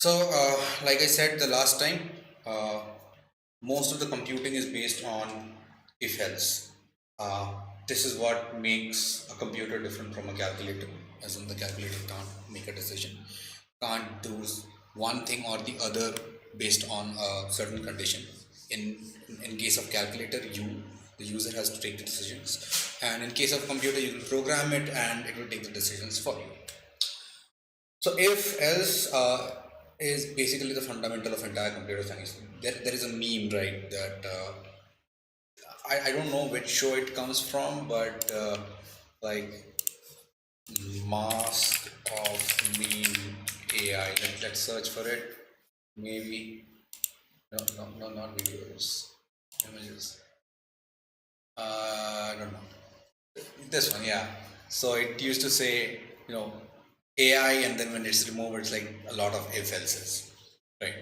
Like I said the last time, uh, most of the computing is based on if else. Uh, this is what makes a computer different from a calculator, as in the calculator can't make a decision, can't do one thing or the other based on a certain condition. In in case of calculator, the user has to take the decisions, and in case of computer, you can program it and it will take the decisions for you. So if else is basically the fundamental of entire computer science. There is a meme, right, that I don't know which show it comes from, but like mask of meme AI. Let's search for it. Maybe no, not videos, images. I don't know. This one, yeah. So it used to say, you know, AI, and then when it's removed, it's like a lot of if else's, right?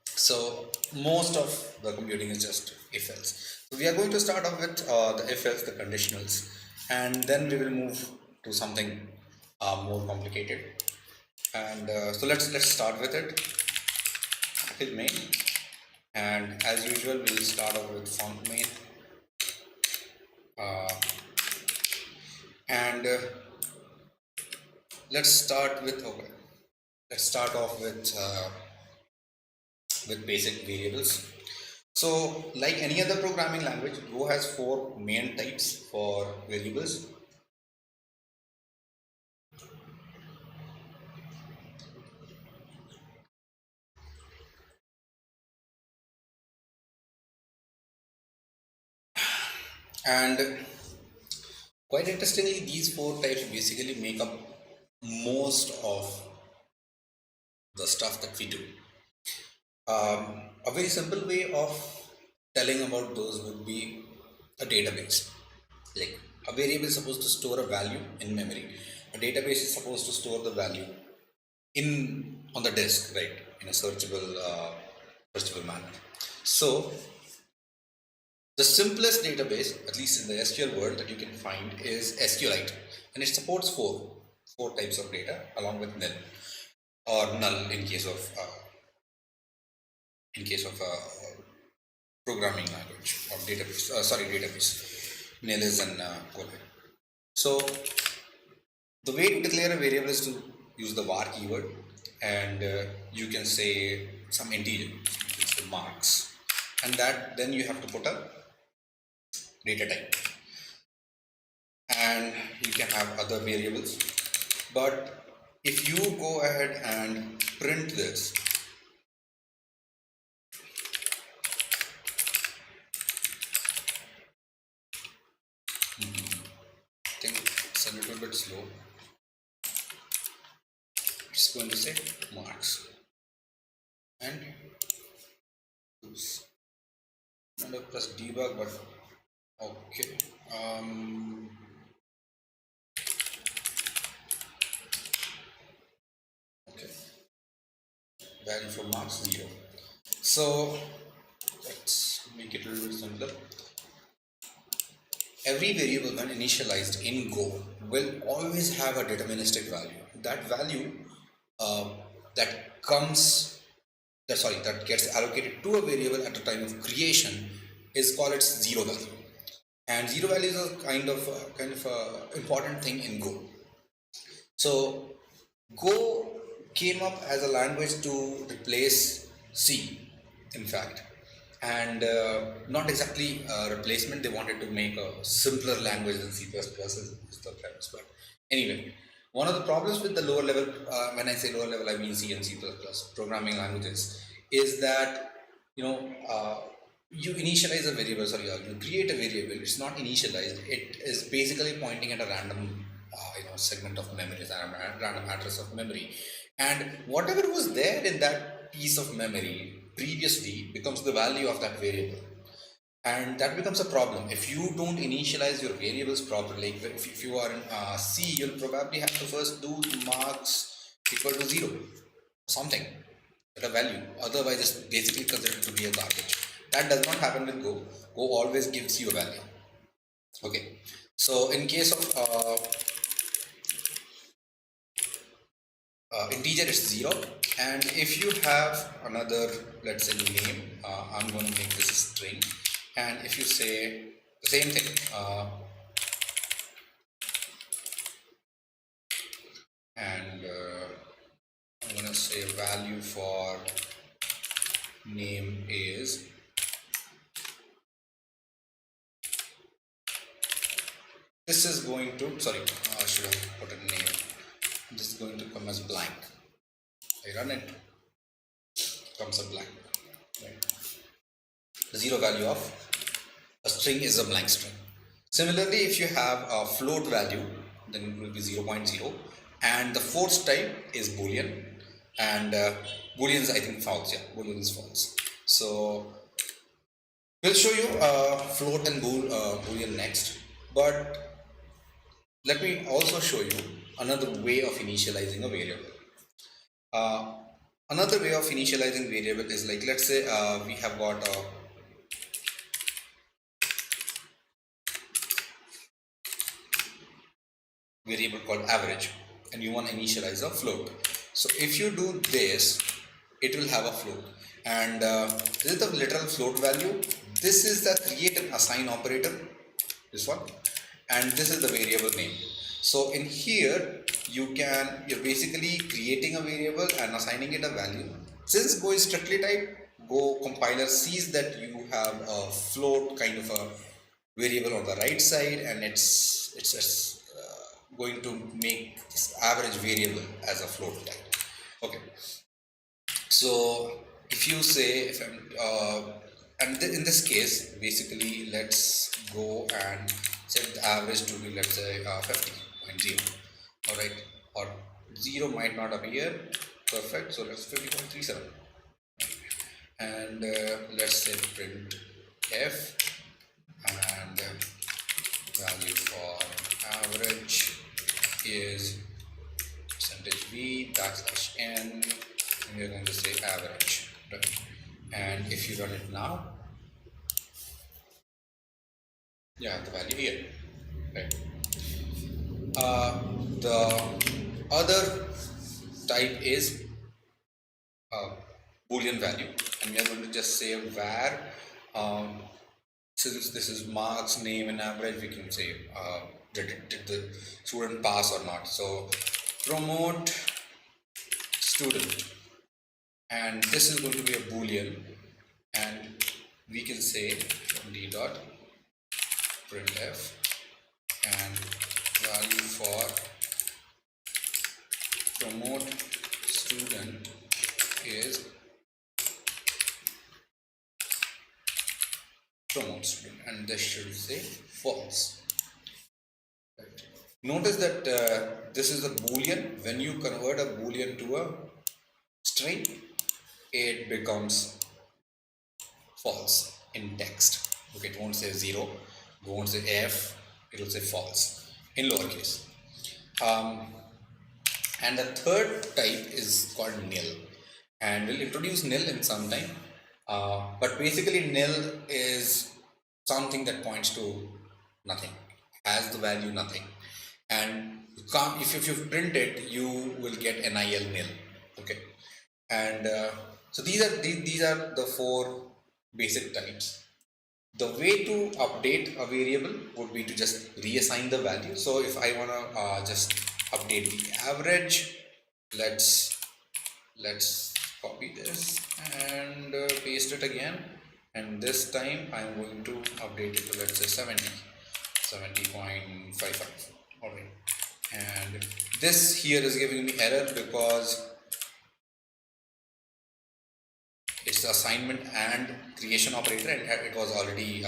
So most of the computing is just if else. So we are going to start off with the if else, the conditionals, and then we will move to something more complicated. And so let's start with it. Hit main, and as usual, we will start off with func main, uh, and let's start with okay. Let's start off with basic variables. So, like any other programming language, Go has four main types for variables. And quite interestingly, these four types basically make up most of the stuff that we do. A very simple way of telling about those would be a database. Like a variable is supposed to store a value in memory. A database is supposed to store the value in on the disk, right, in a searchable manner. So the simplest database, at least in the SQL world, that you can find is SQLite, and it supports four types of data along with nil or null in case of programming language or database. Database. Nil is an colon. So the way to declare a variable is to use the var keyword, and you can say some integer, it's the marks, and that then you have to put a data type, and you can have other variables. But if you go ahead and print this, I think it's a little bit slow. It's going to say marks and oops, and I press debug, but okay. Okay, value for marks 0. So let's make it a little bit simpler. Every variable when initialized in Go will always have a deterministic value. That value uh, that comes that gets allocated to a variable at the time of creation is called its zero value. And zero value is a kind of a important thing in Go. So Go came up as a language to replace C, in fact, and not exactly a replacement. They wanted to make a simpler language than C++ is the premise. But anyway, one of the problems with the lower level, when I say lower level, I mean C and C++ programming languages, is that you know you initialize a variable. You create a variable. It's not initialized. It is basically pointing at a random segment of memory, a random address of memory, and whatever was there in that piece of memory previously becomes the value of that variable, and that becomes a problem if you don't initialize your variables properly. If you are in C, you'll probably have to first do marks equal to 0 something at a value, otherwise it's basically considered to be a garbage. That does not happen with Go always gives you a value. Okay, so in case of integer is 0, And if you have another, let's say name, I'm going to make this a string, and if you say the same thing, and I'm going to say value for name is this is going to, sorry, I should have put a name. This is going to come as blank. I run it, comes a blank, right? The zero value of a string is a blank string. Similarly, if you have a float value, then it will be 0.0, and the force type is boolean, and boolean is, I think, false. Yeah, boolean is false. So we'll show you float and boolean next, but let me also show you another way of initializing a variable. Uh, Another way of initializing variable is like, let's say we have got a variable called average, and you want to initialize a float. So if you do this, it will have a float, and this is the literal float value. This is the create and assign operator, this one, and this is the variable name. So in here you're basically creating a variable and assigning it a value. Since Go is strictly typed, Go compiler sees that you have a float kind of a variable on the right side, and it's going to make this average variable as a float type. Okay, so if you say, if I'm in this case, basically let's go and set the average to be, let's say 50.0. all right, or 0 might not appear perfect, so let's 50.37, and let's say print f, and value for average is percentage v backslash n, and we're going to say average, right? And if you run it now, you have the value here, right? The other type is boolean value, and we are going to just say var, since this is marks, name and average, we can say did the student pass or not. So promote student, and this is going to be a boolean, and we can say d dot printf, and value for promote student is promote student, and this should say false. Right. Notice that this is a boolean. When you convert a boolean to a string, it becomes false in text. Okay, it won't say 0, it won't say f, it will say false in lowercase. And the third type is called nil, and we'll introduce nil in some time. But basically nil is something that points to nothing, has the value nothing, and you can't, if you print it, you will get nil nil. Okay, and so these are the four basic types. The way to update a variable would be to just reassign the value. So if I want to just update the average, let's copy this and paste it again, and this time I'm going to update it to, let's say 70.55. all right, and this here is giving me error because it's the assignment and creation operator, and it was already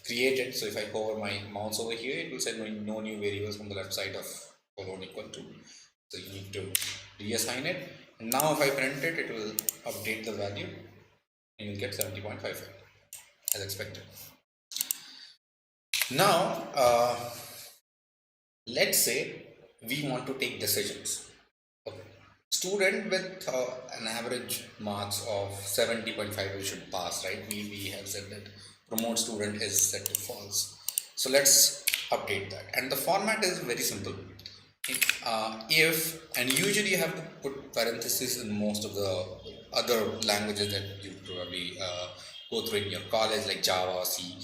created. So if I hover my mouse over here, it will say no new variables from the left side of colon equal to. So you need to reassign it, and now if I print it, it will update the value, and you'll get 70.55 as expected. Now let's say we want to take decisions. Okay. Student with an average marks of 70.5 should pass, right? We have said that promote student is set to false. So let's update that, and the format is very simple. if, and usually you have to put parentheses in most of the other languages that you probably go through in your college, like Java, C.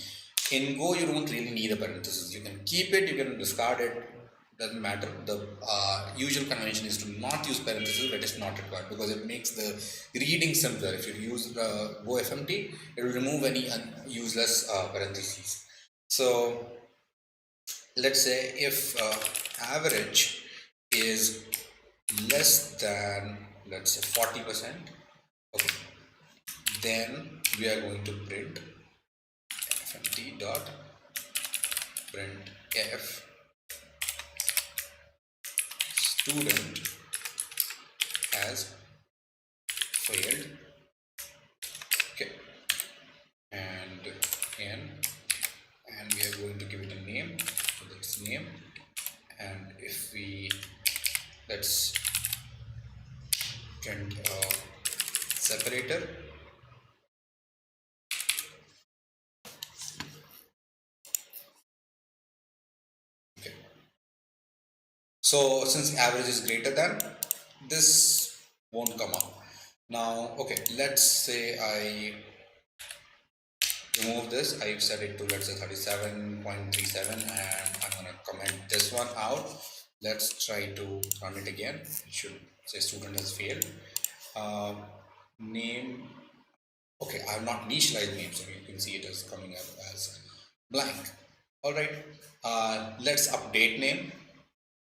In Go, you don't really need a parenthesis. You can keep it, you can discard it, doesn't matter. The usual convention is to not use parentheses, but it's not required because it makes the reading simpler. If you use Go FMT, it will remove any useless parentheses. So let's say if average is less than, let's say, 40%, okay, then we are going to print fmt dot print f student has failed, okay, and n, and we are going to give it a name, so that's name. And if we, let's print a separator, okay. So since average is greater than, this won't come up. Now, okay, let's say I remove this. I've set it to, let's say, 37.37, and I'm gonna comment this one out. Let's try to run it again. It should say student has failed. Name, okay, I have not initialized name, so you can see it is coming up as blank. All right, let's update name,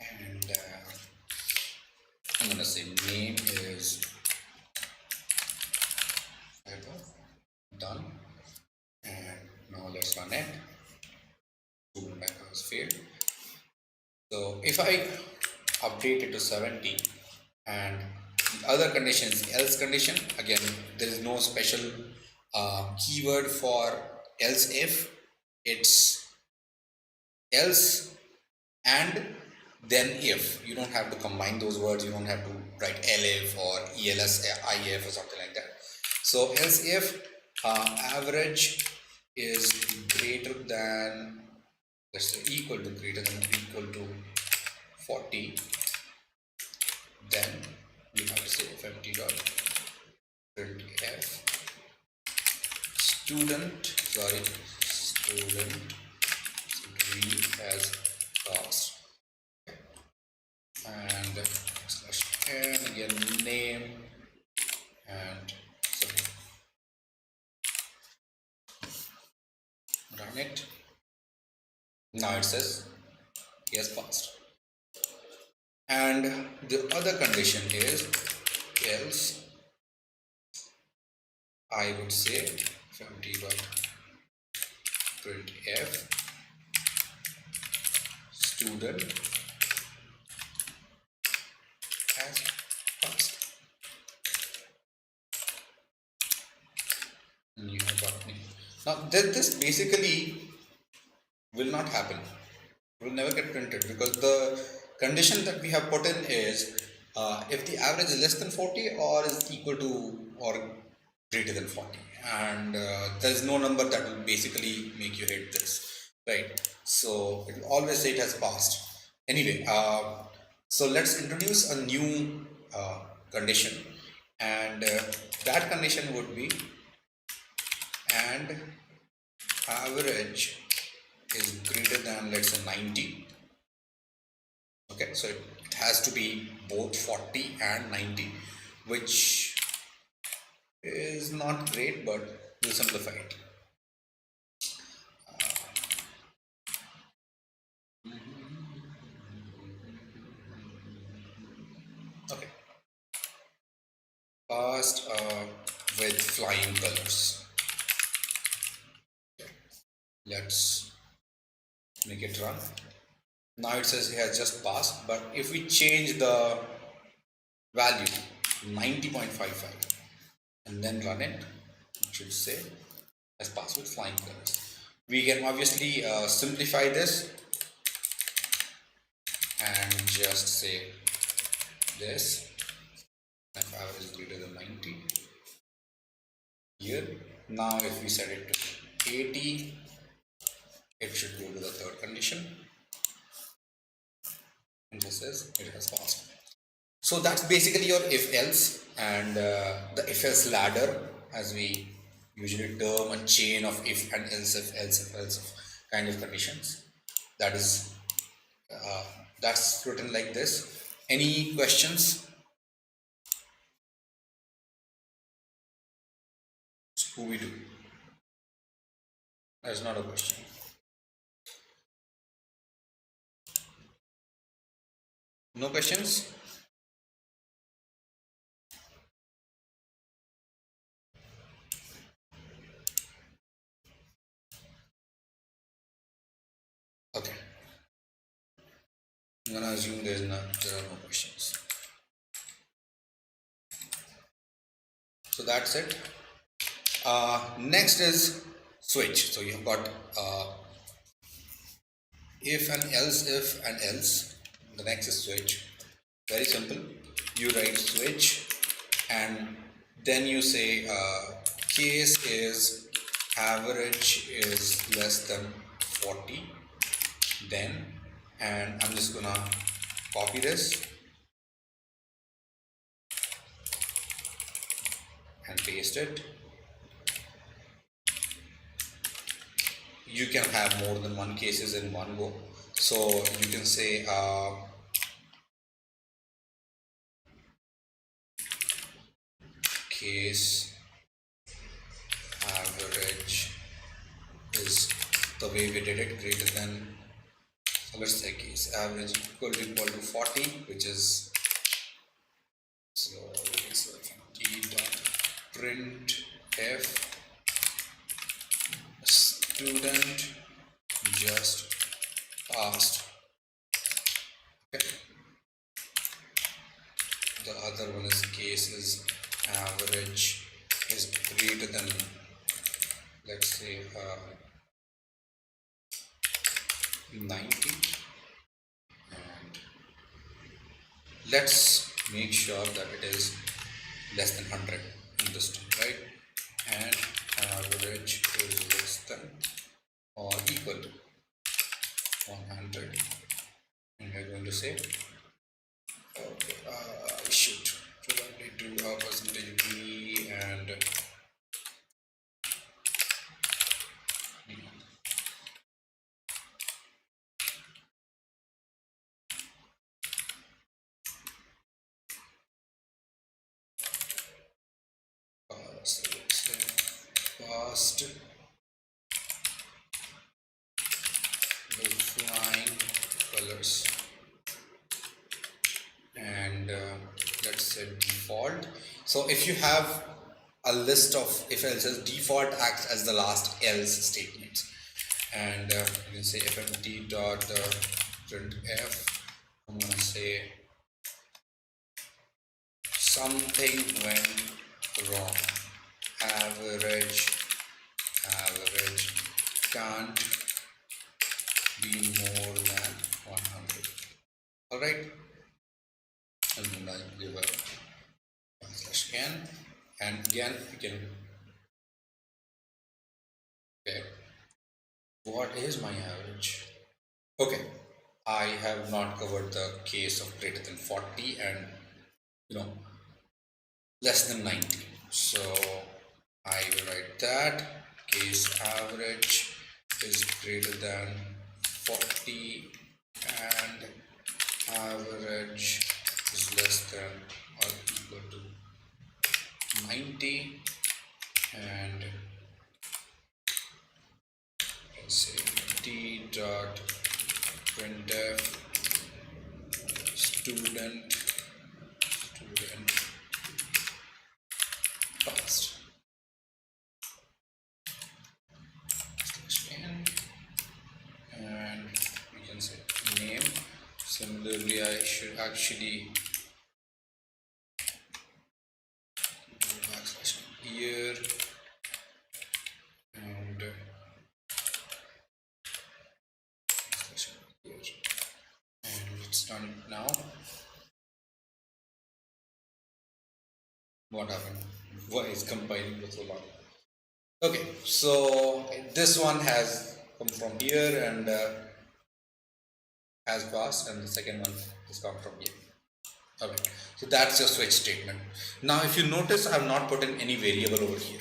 and I'm gonna say name is done, and now let's run it. Student has failed. So if I update it to 70 and the other condition is else condition, again there is no special keyword for else if, it's else and then if. You don't have to combine those words, you don't have to write elif or els if or something like that. So else if average is greater than, let's say, equal to, greater than or equal to 40, then we have to say fmt dot print f student read as passed, and slash n, again name, and so run it. Now it says he has passed. And the other condition is else, I would say fmt dot print f student has passed. And you have got me. Now this basically will not happen, will never get printed, because the condition that we have put in is if the average is less than 40 or is equal to or greater than 40, and there is no number that will basically make you hit this, right? So it will always say it has passed. Anyway, so let's introduce a new condition, and that condition would be and average is greater than, let's say, 90. Okay, so it has to be both 40 and 90, which is not great, but we'll simplify it. Okay, passed with flying colors. Okay. Let's make it run. Now it says it has just passed, but if we change the value 90.55 and then run it, it should say has passed with flying colors. We can obviously simplify this and just say this, if average is greater than 90 here. Now if we set it to 80, it should go to the third condition. and this is it has passed. So that's basically your if else, and the if else ladder, as we usually term a chain of if and else, if else, if else kind of conditions. That is uh, that's written like this. Any questions? Who we do? That's not a question. No questions? Okay. I'm gonna assume there are no questions. So that's it. Next is switch. So you've got if and else. The next is switch. Very simple. You write switch, and then you say case is average is less than 40. Then, and I'm just gonna copy this and paste it. You can have more than one cases in one go. So you can say case average is the way we did it greater than, so let's say case average equal to 40, which is, so we can say t dot print f student just passed. Okay. The other one is case is average is greater than, let's say 90, and let's make sure that it is less than 100 in this time, right? And average is less than or equal to 100, and we're going to say okay, I should probably do a percentage b and so let's say past with flying colors, and let's say default. So if you have a list of if else's, default acts as the last else statement, and you can say fmt dot printf. I'm gonna say something went wrong. Average can't be more than 100. All right, and then I give a slash n, and again we can, okay, what is my average? Okay, I have not covered the case of greater than 40 and less than 90. So I will write that case average is greater than 40 and average is less than or equal to 90, and let's say t dot printf student passed. And we can say name. Similarly, I should actually do backslash here and backslash here, and it's done now. What happened? Why is compiling for so long? Okay, so this one has come from here, and has passed and the second one has come from here. Alright, so that's your switch statement. Now if you notice, I've not put in any variable over here,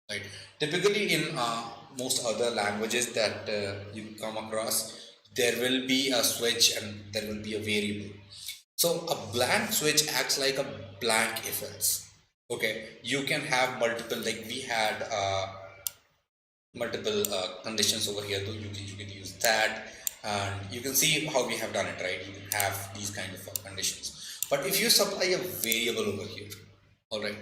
right? Typically in most other languages that you come across, there will be a switch and there will be a variable. So a blank switch acts like a blank if else. Okay, you can have multiple, like we had multiple conditions over here. You can use that, and you can see how we have done it, right? You can have these kind of conditions. But if you supply a variable over here, all right,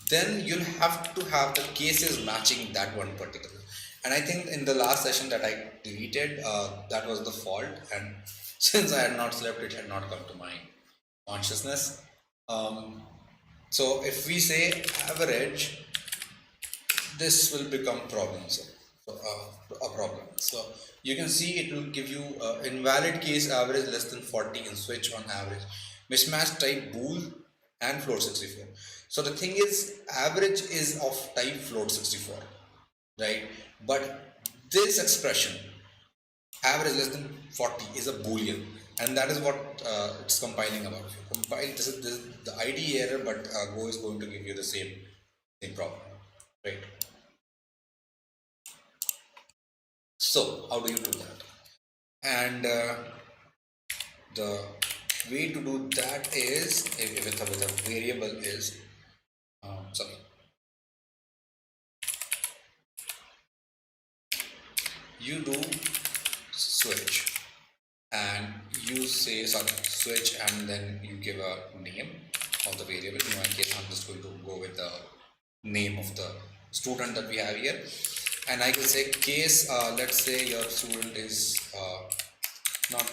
then you'll have to have the cases matching that one particular. And I think in the last session that I deleted, that was the fault. And since I had not slept, it had not come to my consciousness. Um, so if we say average, this will become problem. A problem. So you can see it will give you invalid case average less than 40 in switch on average. Mismatch type bool and float 64. So the thing is, average is of type float 64, right? But this expression, average less than 40, is a boolean, and that is what it's compiling about. If you compile, this is the IDE error, but Go is going to give you the same problem, right? So how do you do that? And the way to do that is, if it's with a variable is, sorry, you do switch and you say switch and then you give a name of the variable. In my case, I'm just going to go with the name of the student that we have here, and I can say case, let's say your student is not,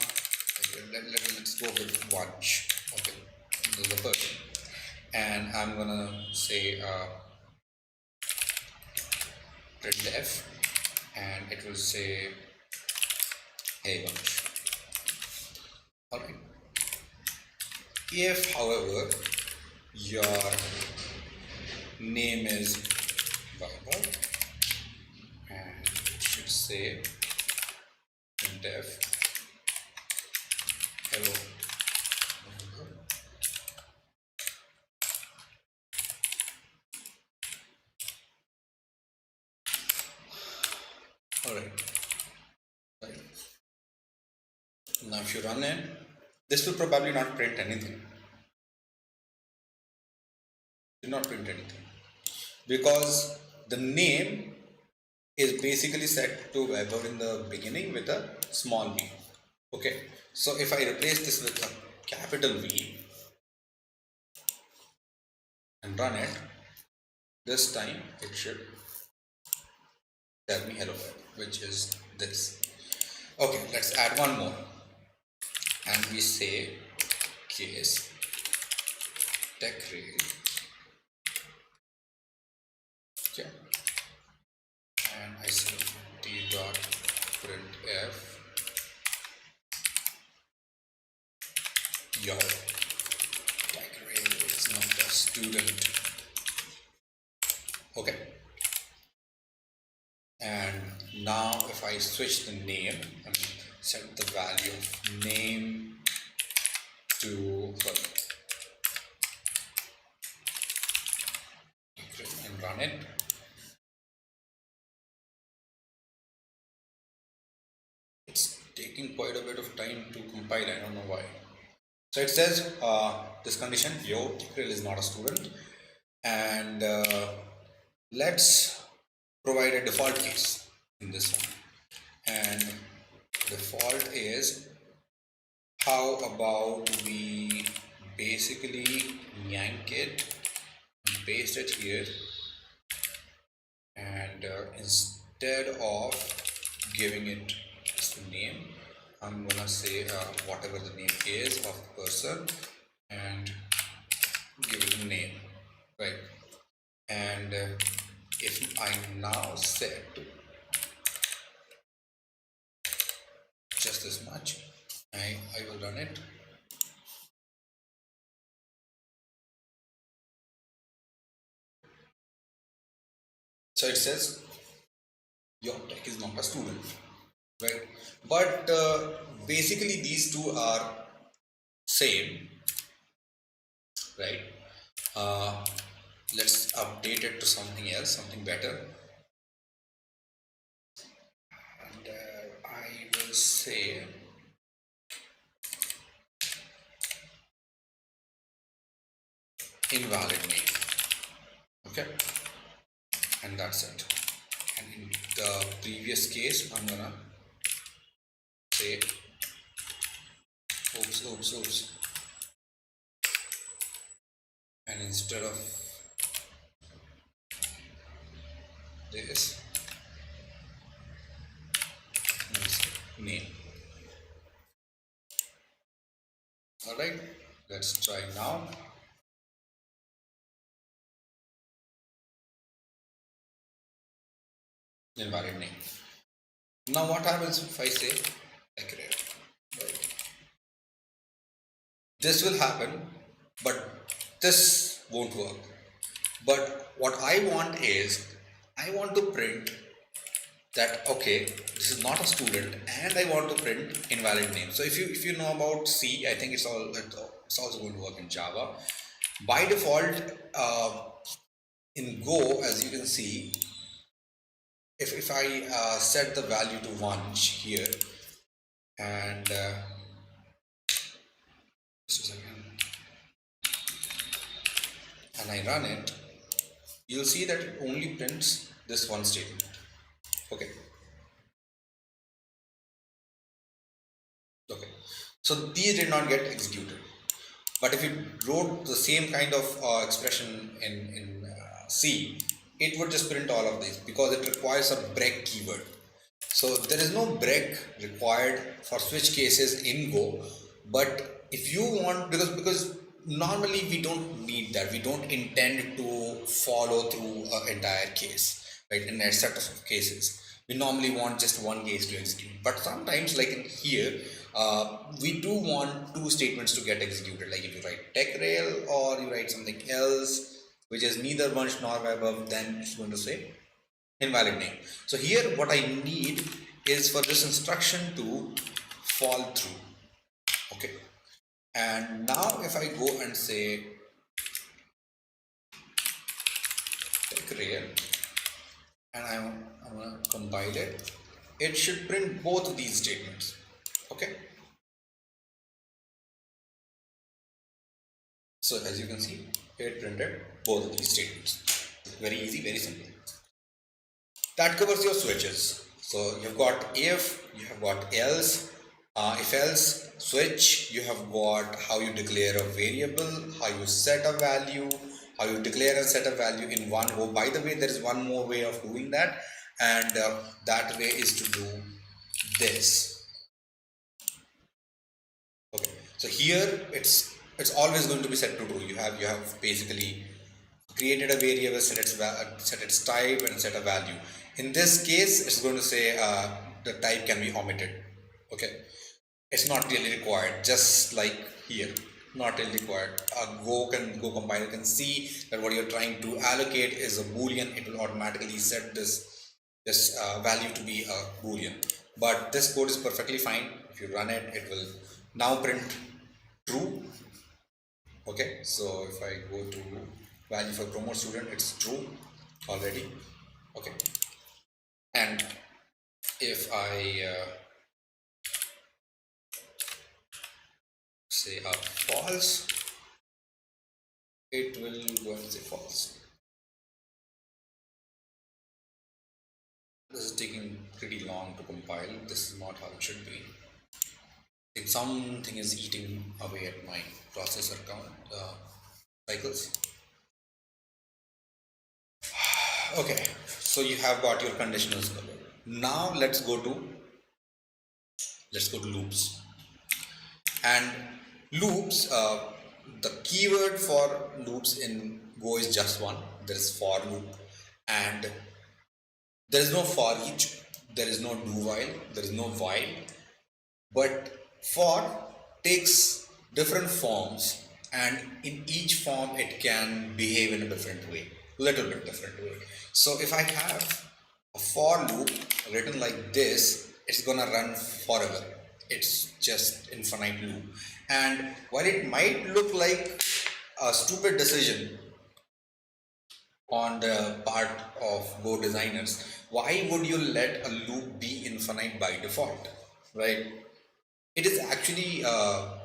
let's go with Vansh. Okay, this is the person, and I'm gonna say printf, and it will say hey Vansh. Alright. If, however, your name is Vaibhav, and it should say printf hello Vaibhav. Alright. Right. Now if you run it, this will probably not print anything. Will not print anything because the name is basically set to Vaibhav in the beginning with a small v. Okay, so if I replace this with a capital V and run it, this time it should tell me hello world, which is this. Okay, let's add one more, and we say case TechRail. Okay, and I say d.printf your TechRail is not a student. Okay, and now if I switch the name and set the value of name to and run it, it's taking quite a bit of time to compile. I don't know why. So it says this condition, yo TechRail is not a student, and let's provide a default case in this one, and default is, how about we basically yank it and paste it here, and instead of giving it its name, I'm gonna say whatever the name is of the person and give it a name, right? And if I now set just this much, I will run it. So it says your tech is not a student, right? But basically these two are same, right? uh, let's update it to something else, something better, and I will say invalid name. Okay, and that's it. And in the previous case, I'm gonna say oops, and instead of this, name. All right, let's try now. Invalid name. Now what happens if I say accurate? Right. This will happen, but this won't work. But what I want is, I want to print that okay, this is not a student, and I want to print invalid name. So if you know about C, I think it's also going to work in Java. By default, in Go, as you can see, if I set the value to 1 here, and just a second, and I run it, you'll see that it only prints this one statement. Okay. Okay. So these did not get executed. But if you wrote the same kind of expression in C, it would just print all of these because it requires a break keyword. So there is no break required for switch cases in Go. But if you want, because normally we don't need that. We don't intend to follow through an entire case, right? In a set of cases, we normally want just one case to execute. But sometimes, like in here, we do want two statements to get executed. Like if you write TechRail or you write something else which is neither bunch nor above, then it's going to say invalid name. So here what I need is for this instruction to fall through. Okay. And now if I go and say TechRail, and I'm going to compile it, it should print both of these statements. Okay. So as you can see, it printed both of these statements. Very easy, very simple. That covers your switches. So you've got if, you have got else, if else, switch, you have got how you declare a variable, how you set a value, how you declare and set a value in one go. By the way, there is one more way of doing that, and that way is to do this. Okay, so here it's always going to be set to true. You have basically created a variable, set its type and set a value. In this case, it's going to say the type can be omitted. Okay, it's not really required. Just like here, not really required. Go compiler can see that what you're trying to allocate is a boolean. It will automatically set this value to be a boolean. But this code is perfectly fine. If you run it, it will now print true. Okay, so if I go to value for promote student, it's true already. Okay, and if I say false, it will go and say false. This is taking pretty long to compile. This is not how it should be. I think something is eating away at my processor count cycles. Okay, so you have got your conditionals covered. Now let's go to loops. And loops, the keyword for loops in Go is just one. There is for loop, and there is no for each, there is no do while, there is no while. But for takes different forms, and in each form it can behave in a different way, little bit different way. So if I have a for loop written like this, it's gonna run forever. it's just infinite loop. And while it might look like a stupid decision on the part of Go designers, why would you let a loop be infinite by default, right? It is actually a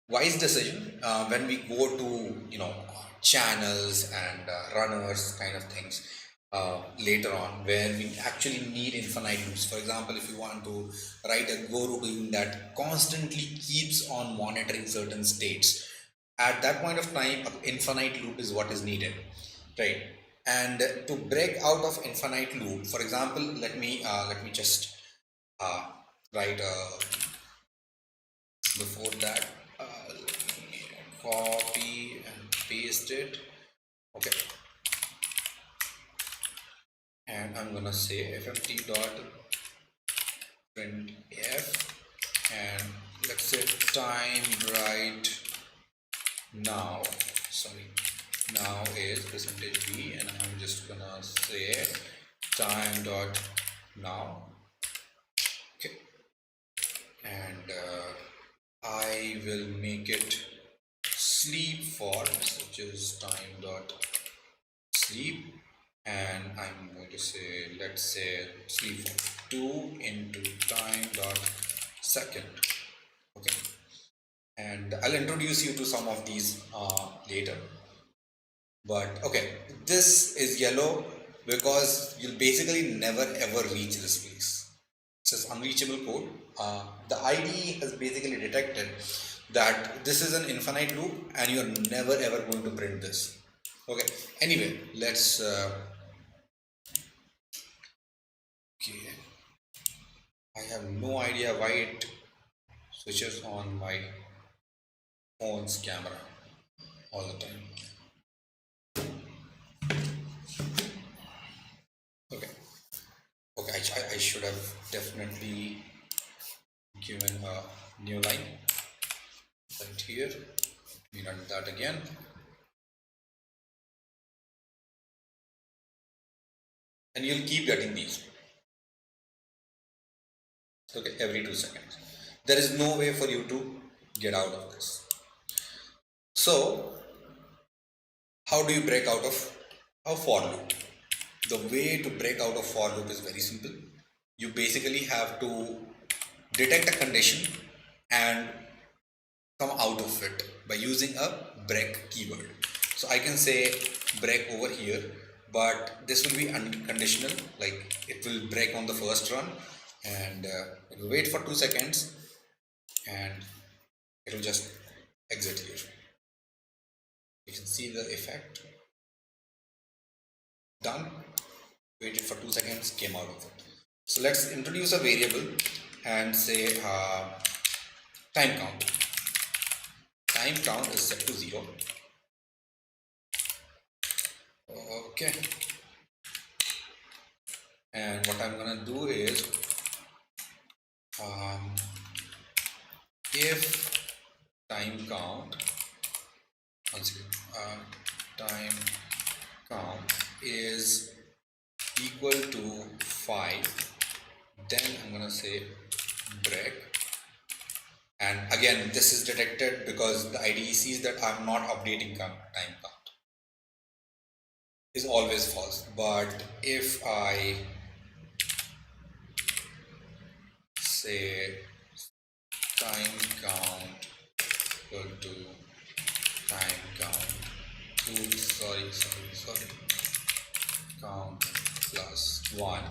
wise decision when we go to channels and runners kind of things later on, where we actually need infinite loops. For example, if you want to write a Go routine that constantly keeps on monitoring certain states, at that point of time an infinite loop is what is needed, right? And to break out of infinite loop, for example, let me just uh, write before that, let me copy and paste it. Okay, and I'm gonna say fmt dot printf, and let's say time right now, sorry, now is percentage %b, and I'm just gonna say time dot now. Okay, and I will make it sleep for messages time dot sleep, and I'm going to say, let's say, sleep for 2 into time dot second. Okay, and I'll introduce you to some of these later. But okay, this is yellow because you'll basically never ever reach this place. It says unreachable code. The IDE has basically detected that this is an infinite loop and you're never ever going to print this. Okay, anyway, let's okay, I have no idea why it switches on my phone's camera all the time. Okay, okay, I should have definitely given a new line right here. We run that again. And you'll keep getting these. Okay, every 2 seconds. There is no way for you to get out of this. So, how do you break out of a for loop? The way to break out of for loop is very simple. You basically have to detect a condition and come out of it by using a break keyword. So I can say break over here, but this will be unconditional, like it will break on the first run, and it will wait for 2 seconds and it will just exit here. You can see the effect. Done. Waited for 2 seconds, came out of it. So let's introduce a variable and say time count. Time count is set to 0. Okay. And what I'm gonna do is if time count, time count is equal to 5, then I'm gonna say break. And again, this is detected because the IDE sees that I'm not updating time count. Is always false. But if I say time count equal to time count, oops, sorry, count plus 1,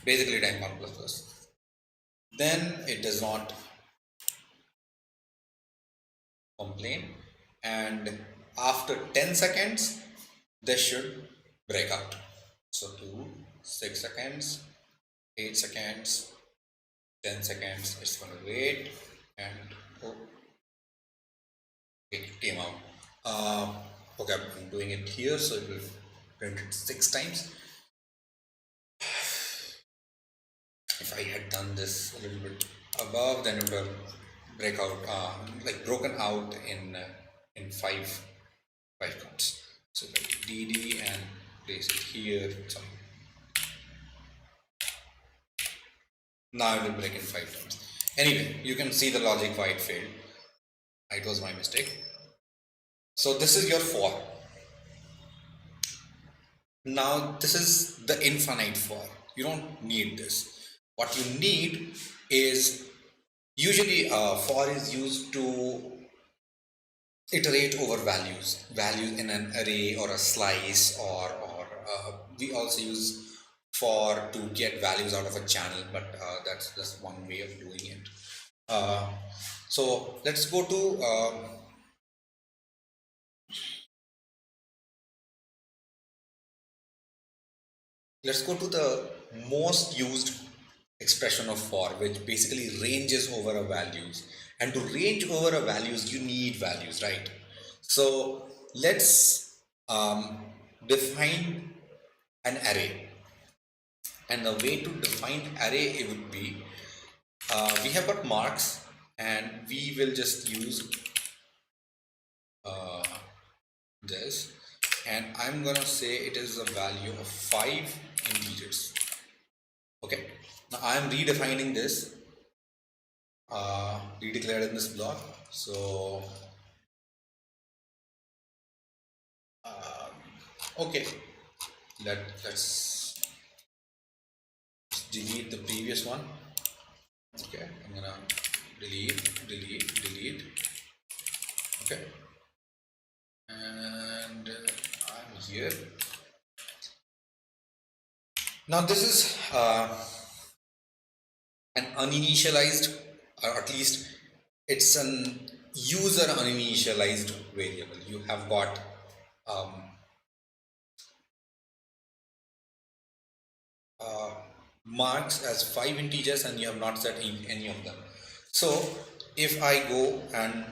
basically time count plus, then it does not complain, and after 10 seconds this should break out. So 2, 6 seconds, 8 seconds, 10 seconds, it's going to wait, and oh, it came out. Okay, I'm doing it here, so it will print it 6 times. If I had done this a little bit above, then it would have break out, like broken out in five counts. So like dd and place it here. Now it will break in 5 times. Anyway, you can see the logic why it failed. It was my mistake. So this is your for. Now this is the infinite for. You don't need this. What you need is usually for is used to iterate over values in an array or a slice, or we also use for to get values out of a channel, but that's just one way of doing it. Uh, so let's go to the most used expression of for, which basically ranges over a values. And to range over a values, you need values, right? So let's define an array. And the way to define array, it would be we have got marks, and we will just use this, and I'm gonna say it is a value of 5 integers. Okay, now I am redefining this, redeclared in this block. So okay, let's delete the previous one. Okay, I'm gonna delete. Okay, and I'm here. Now this is an uninitialized, or at least it's an user uninitialized variable. You have got marks as 5 integers, and you have not set any of them. So if I go and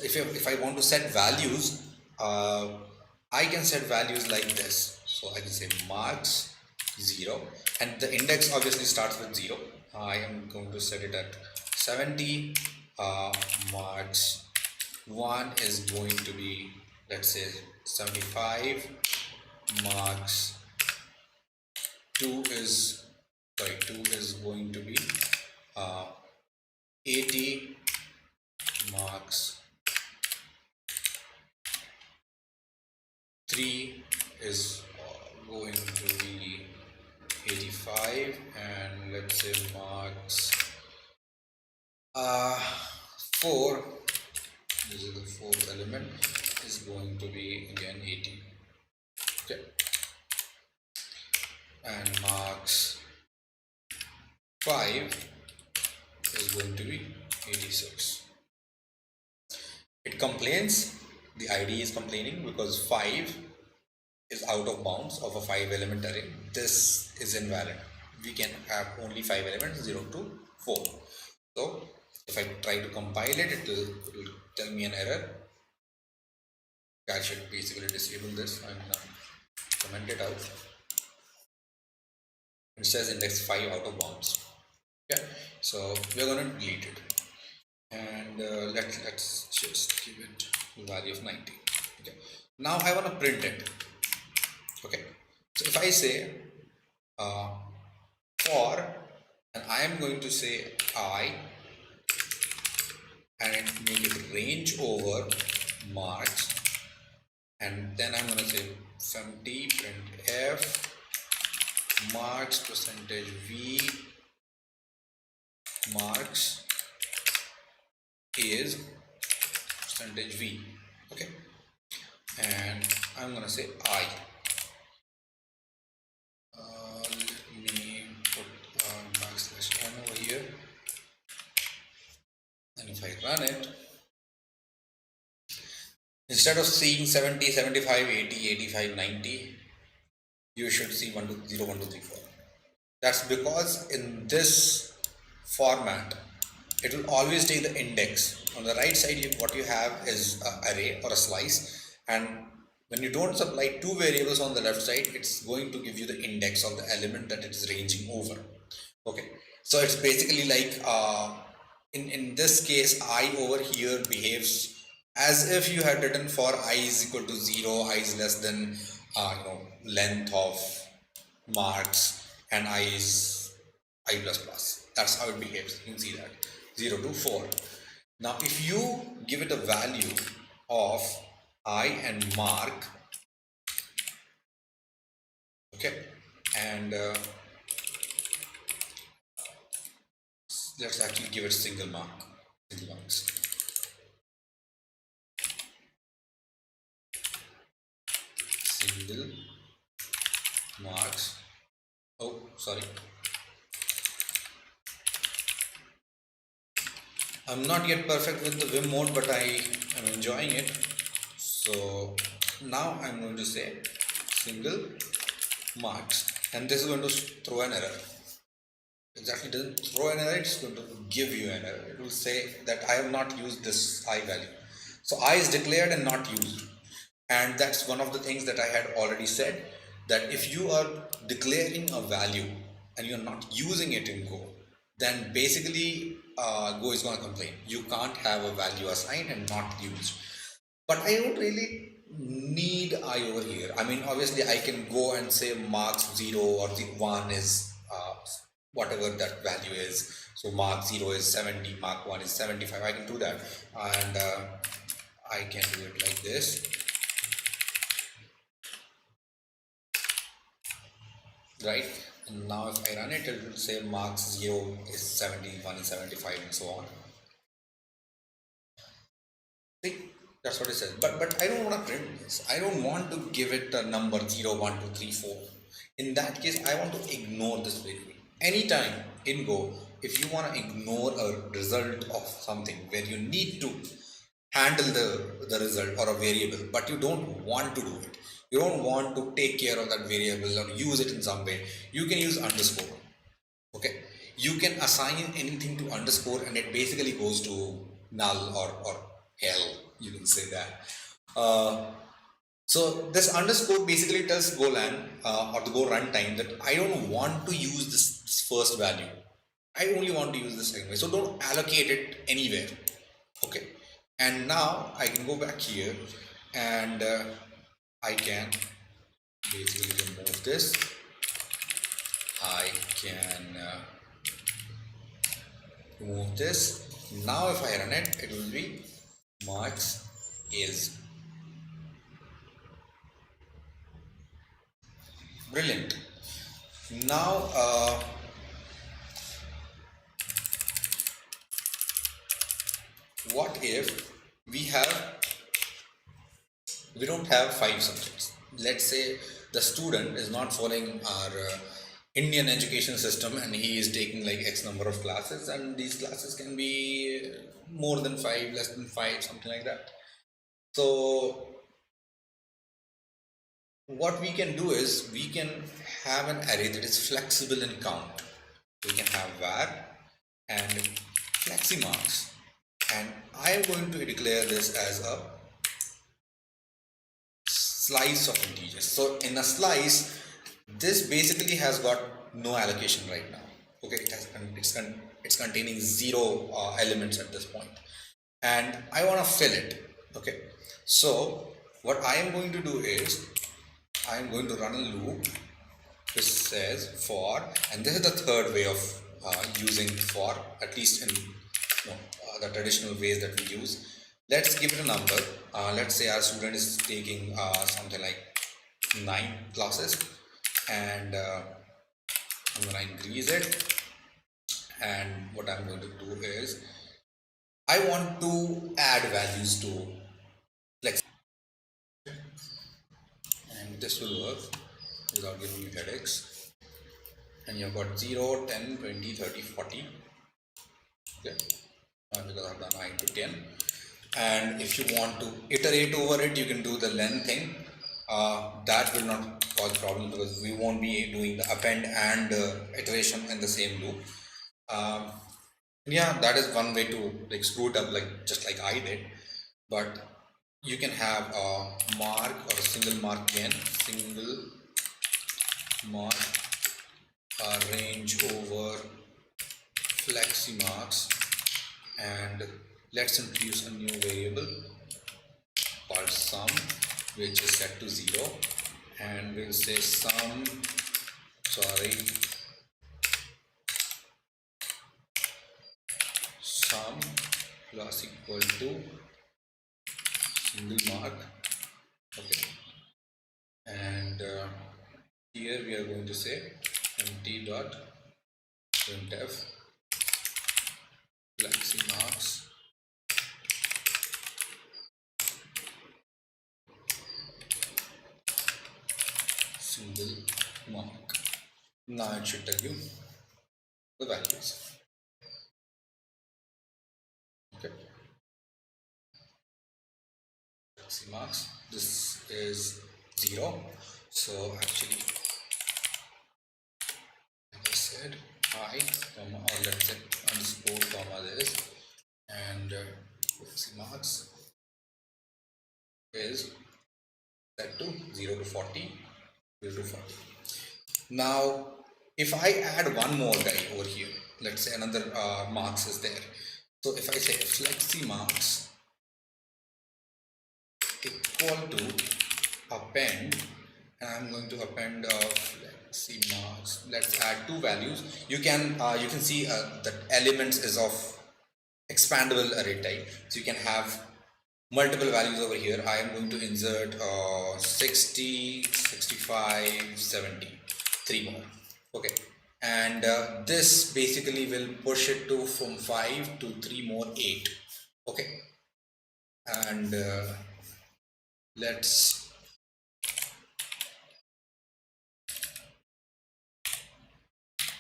if I want to set values, I can set values like this. So I can say marks 0, and the index obviously starts with 0. I am going to set it at 70. Marks 1 is going to be, let's say, 75. Marks 2 is going to be 80. Marks 3 is going to be 85, and let's say marks 4, this is the fourth element, is going to be again 80. Okay, and marks 5 is going to be 86. It complains, the ID is complaining because 5 is out of bounds of a 5 element array. This is invalid. We can have only 5 elements, 0 to 4. So if I try to compile it, it will tell me an error. I should basically disable this and comment it out. It says index 5 out of bounds. Okay, so we're going to delete it, and let's just give it the value of 90. Okay, now I want to print it. Okay, so if I say for, and I am going to say I, and it make it range over marks, and then I'm going to say 70 print f marks percentage v marks is percentage v. Okay, and I'm going to say I. Let me put backslash n over here, and if I run it, instead of seeing 70, 75, 80, 85, 90, you should see 1, 2, 0, 1, 2, 3, 4. That's because in this format, it will always take the index. On the right side, what you have is an array or a slice, and when you don't supply two variables on the left side, it's going to give you the index of the element that it is ranging over. Okay, so it's basically like in this case, I over here behaves as if you had written for I is equal to 0, I is less than length of marks, and I is I plus plus. That's how it behaves. You can see that 0 to 4. Now if you give it a value of I and mark, okay, and let's actually give it single marks. Single marks. Oh, sorry. I'm not yet perfect with the Vim mode, but I am enjoying it. So now I'm going to say single marks, and this is going to throw an error. Exactly, doesn't throw an error, it's going to give you an error. It will say that I have not used this I value. So I is declared and not used. And that's one of the things that I had already said, that if you are declaring a value and you're not using it in Go, then basically Go is going to complain. You can't have a value assigned and not used. But I don't really need I over here. I mean, obviously I can go and say marks 0 or the 1 is whatever that value is. So mark 0 is 70, mark 1 is 75. I can do that, and I can do it like this, right? And now if I run it, it will say marks 0 is 70, 1 is 75, and so on. See, that's what it says. But I don't want to print this. I don't want to give it a number 0, 1, 2, 3, 4. In that case, I want to ignore this variable. Anytime in Go, if you want to ignore a result of something where you need to handle the result or a variable, but you don't want to do it, you don't want to take care of that variable or use it in some way, you can use underscore. Okay, you can assign anything to underscore and it basically goes to null or hell, you can say that. So this underscore basically tells Golang or the Go runtime that I don't want to use this first value. I only want to use this anyway. So don't allocate it anywhere. Okay. And now I can go back here and I can basically remove this. I can remove this. Now if I run it, it will be marks is. Brilliant. Now what if we don't have 5 subjects? Let's say the student is not following our Indian education system and he is taking like X number of classes, and these classes can be more than 5, less than 5, something like that. So what we can do is we can have an array that is flexible in count. We can have var and fleximarks, and I am going to declare this as a slice of integers. So in a slice, this basically has got no allocation right now. Okay, it's containing 0 elements at this point, and I want to fill it. Okay, so what I am going to do is I am going to run a loop which says for, and this is the third way of using for, at least in the traditional ways that we use. Let's give it a number. Let's say our student is taking something like 9 classes, and I'm going to increase it. And what I'm going to do is I want to add values to flex, and this will work without giving you headaches. And you've got 0, 10, 20, 30, 40. Okay, because I've done 9 to 10. And if you want to iterate over it, you can do the len thing. That will not cause problem because we won't be doing the append and iteration in the same loop. Yeah, that is one way to like screw it up, like just like I did. But you can have a mark or a single mark again, single mark range over fleximarks, and let's introduce a new variable called sum, which is set to 0, and we'll say sum class equal to single mark. Okay, and here we are going to say empty dot printf fleximarks single mark. Now it should tell you the values. Okay, fleximarks, this is 0, so actually, like I said, I comma, or let's say underscore comma this, and fleximarks is set to 0 to 40, 0 to 40. Now if I add one more guy over here, let's say another marks is there, so if I say fleximarks equal to append, and I'm going to append fleximarks, let's add two values. You can see that elements is of expandable array type, so you can have multiple values over here. I am going to insert 60, 65, 70, 3 more. Okay, and this basically will push it to from 5 to 3 more 8. Okay, and let's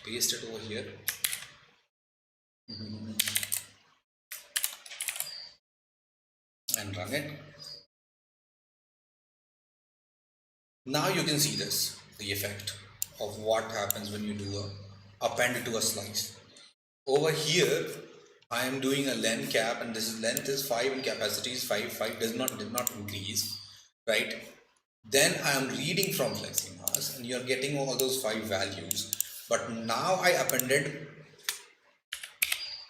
paste it over here. And run it. Now you can see this, the effect of what happens when you do a append to a slice. Over here I am doing a len cap, and this is length is 5 and capacity is 5. 5 did not increase, right? Then I am reading from fleximarks and you are getting all those 5 values, but now I appended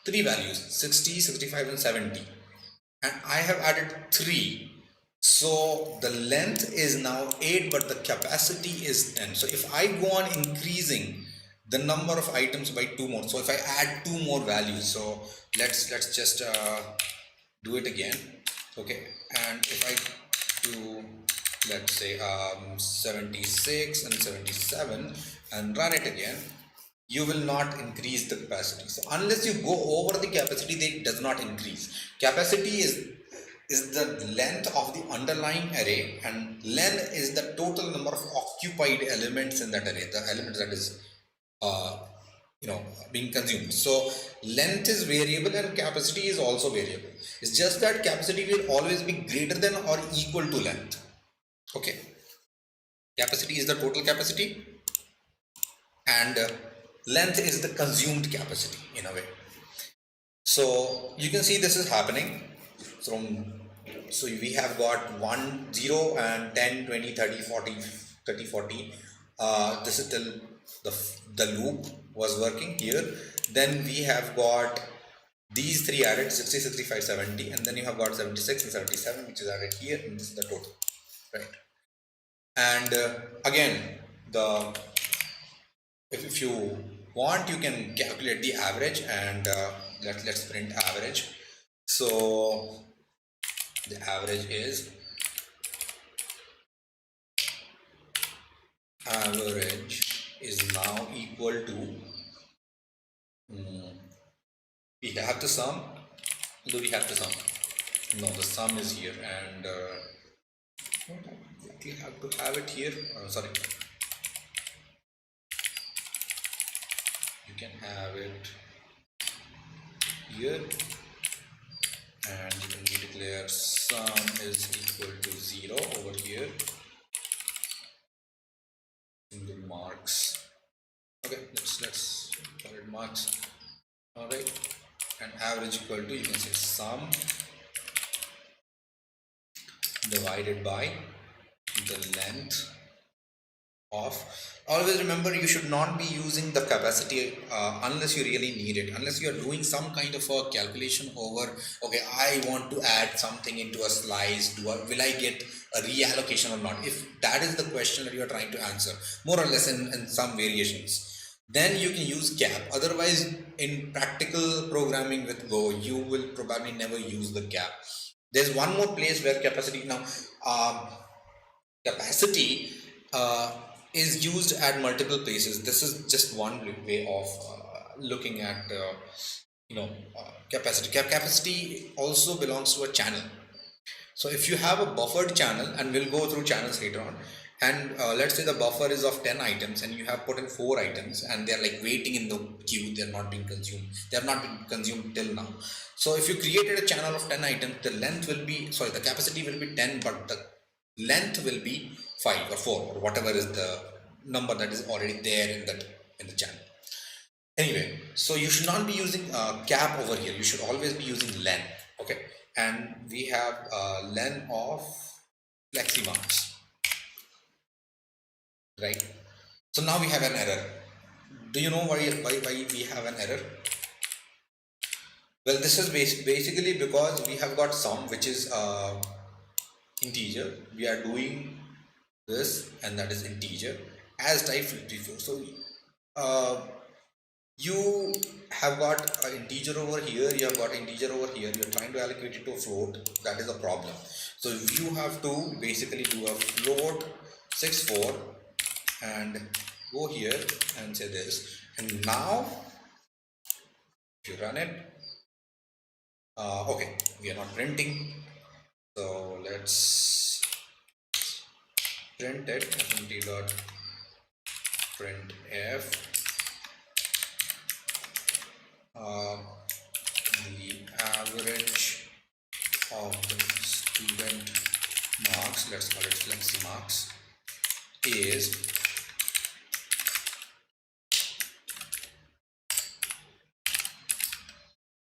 3 values, 60, 65 and 70, and I have added 3. So the length is now 8, but the capacity is 10. So if I go on increasing the number of items by 2 more, so if I add 2 more values, so let's just do it again. Okay, and if I do, let's say 76 and 77 and run it again, you will not increase the capacity. So unless you go over the capacity, it does not increase. Capacity is the length of the underlying array, and len is the total number of occupied elements in that array, the elements that is being consumed. So length is variable and capacity is also variable. It's just that capacity will always be greater than or equal to length. Okay, capacity is the total capacity, and length is the consumed capacity in a way. So you can see this is happening from, so we have got 1, 0 and 10, 20, 30, 40, 30, 40. This is till the loop was working here. Then we have got these 3 added, 60, 65, 70, and then you have got 76 and 77, which is added here, and this is the total, right? And again, if you want, you can calculate the average, and let's print average. So the average is now equal to, we have the sum. Do we have the sum? No, the sum is here, and we have to have it here. Sorry, you can have it here, and you can declare sum is equal to 0 over here. Single marks. Okay, let's call it marks. All right, and average equal to, you can say sum divided by the length of. Always remember, you should not be using the capacity unless you really need it, unless you are doing some kind of a calculation over, okay, I want to add something into a slice, will I get a reallocation or not? If that is the question that you are trying to answer, more or less in some variations, then you can use cap. Otherwise, in practical programming with Go, you will probably never use the cap. There's one more place where capacity now, capacity uh, is used at multiple places. This is just one way of looking at capacity. Capacity also belongs to a channel. So if you have a buffered channel, and we'll go through channels later on, and let's say the buffer is of 10 items and you have put in 4 items and they're like waiting in the queue, they're not being consumed, they have not been consumed till now. So if you created a channel of 10 items, the length will be, sorry, the capacity will be 10, but the length will be 5 or 4 or whatever is the number that is already there in the channel. Anyway, so you should not be using cap over here, you should always be using len. Okay, and we have len of fleximax, right? So now we have an error. Do you know why we have an error? Well, this is basically because we have got sum, which is integer. We are doing this, and that is integer as type 54. So you have got an integer over here, you have got integer over here, you're trying to allocate it to a float. That is a problem. So you have to basically do a float 64 and go here and say this, and now if you run it, okay, we are not printing, so let's print it. fmt.printf the average of the student marks, let's call it flexi marks, is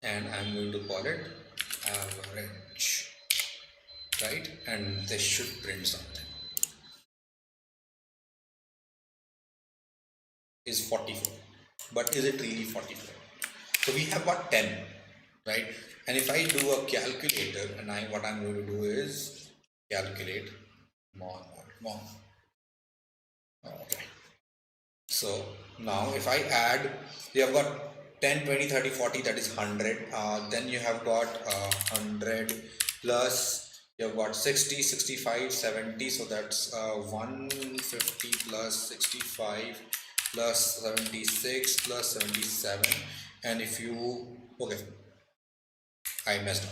and I'm going to call it average, right? And this should print something. Is 44, but is it really 44? So we have got 10, right? And if I do a calculator, and what I'm going to do is calculate mon. Okay. So now if I add, you have got 10, 20, 30, 40, that is 100. Then you have got 100 plus, you have got 60, 65, 70. So that's 150 plus 65 plus 76 plus 77. And if you, okay, I messed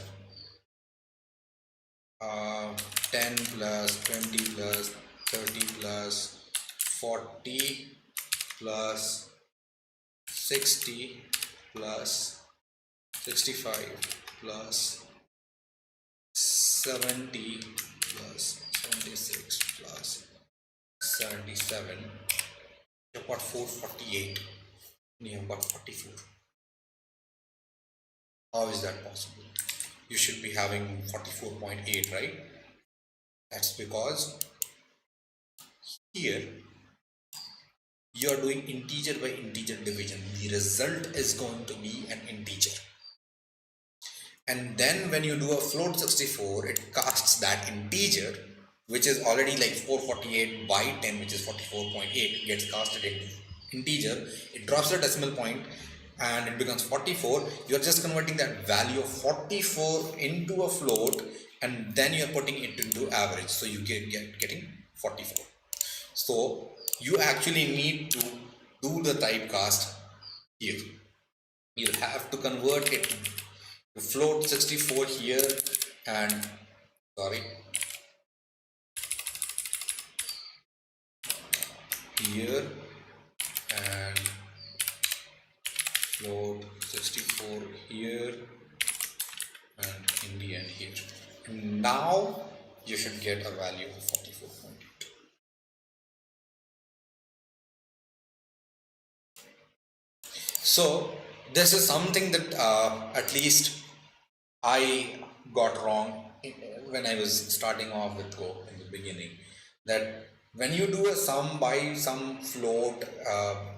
up. 10 plus 20 plus 30 plus 40 plus 60 plus 65 plus 70 plus 76 plus 77, you've got 448 and you've got 44. How is that possible? You should be having 44.8, right? That's because here you are doing integer by integer division. The result is going to be an integer. And then when you do a float 64, it casts that integer, which is already like 448 by 10, which is 44.8, gets casted into integer. It drops the decimal point and it becomes 44. You're just converting that value of 44 into a float, and then you're putting it into average. So you getting 44. So you actually need to do the typecast here. You'll have to convert it to float 64 here, and sorry, here, and float 64 here, and Indian here. And now you should get a value of 44.8. So this is something that at least I got wrong when I was starting off with Go in the beginning, that when you do a sum by some float,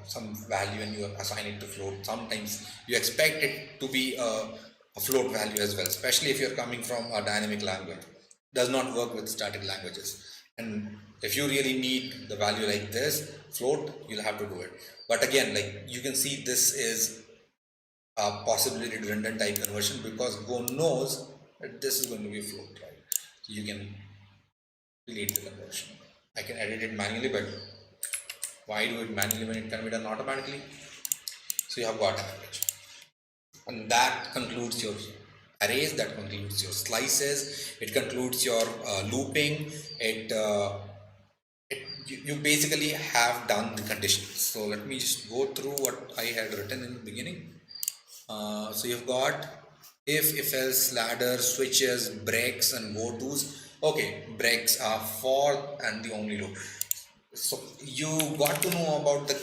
some value, and you assign it to float, sometimes you expect it to be a float value as well, especially if you're coming from a dynamic language. Does not work with static languages. And If you really need the value like this, float, you'll have to do it. But again, like you can see, this is a possibly redundant type conversion because Go knows that this is going to be a float, right? So you can delete the conversion. I can edit it manually, but why do it manually when it can be done automatically? So you have got average, and that concludes your arrays, that concludes your slices, it concludes your looping. You basically have done the conditions. So let me just go through what I had written in the beginning. So you've got if else, ladder, switches, breaks, and go tos. Okay, breaks are for and the only loop. So you got to know about the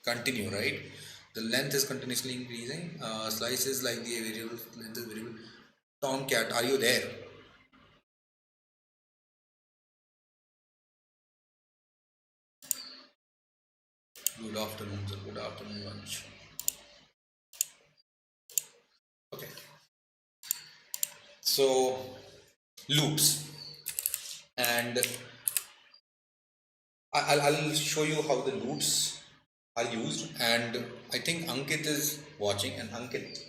continue, right? The length is continuously increasing. Slices like the variable length is variable. Tomcat, are you there? Good afternoon, sir. Good afternoon, lunch. Okay. So loops, and I'll show you how the loops are used. And I think Ankit is watching, and Ankit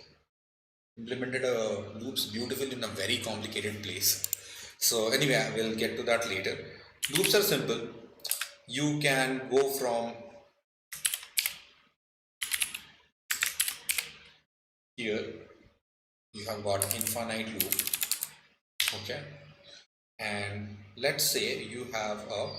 implemented a loops beautifully in a very complicated place. So anyway, I will get to that later. Loops are simple. You can go from here, you have got infinite loop, okay, and let's say you have a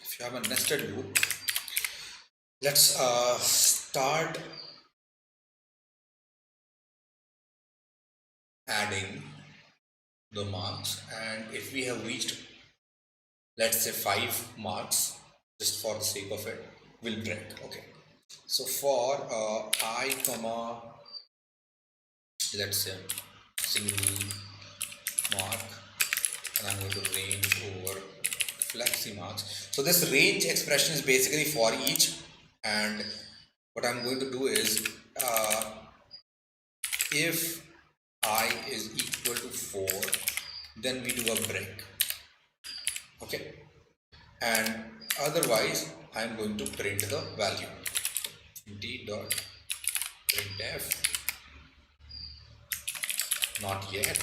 if you have a nested loop, let's start adding the marks, and if we have reached, let's say, 5 marks, just for the sake of it, we'll break. Okay, so for I comma, let's say, single mark, and I'm going to range over flexi marks. So this range expression is basically for each, and what I'm going to do is if I is equal to 4, then we do a break, okay, and otherwise I'm going to print the value d dot printf not yet,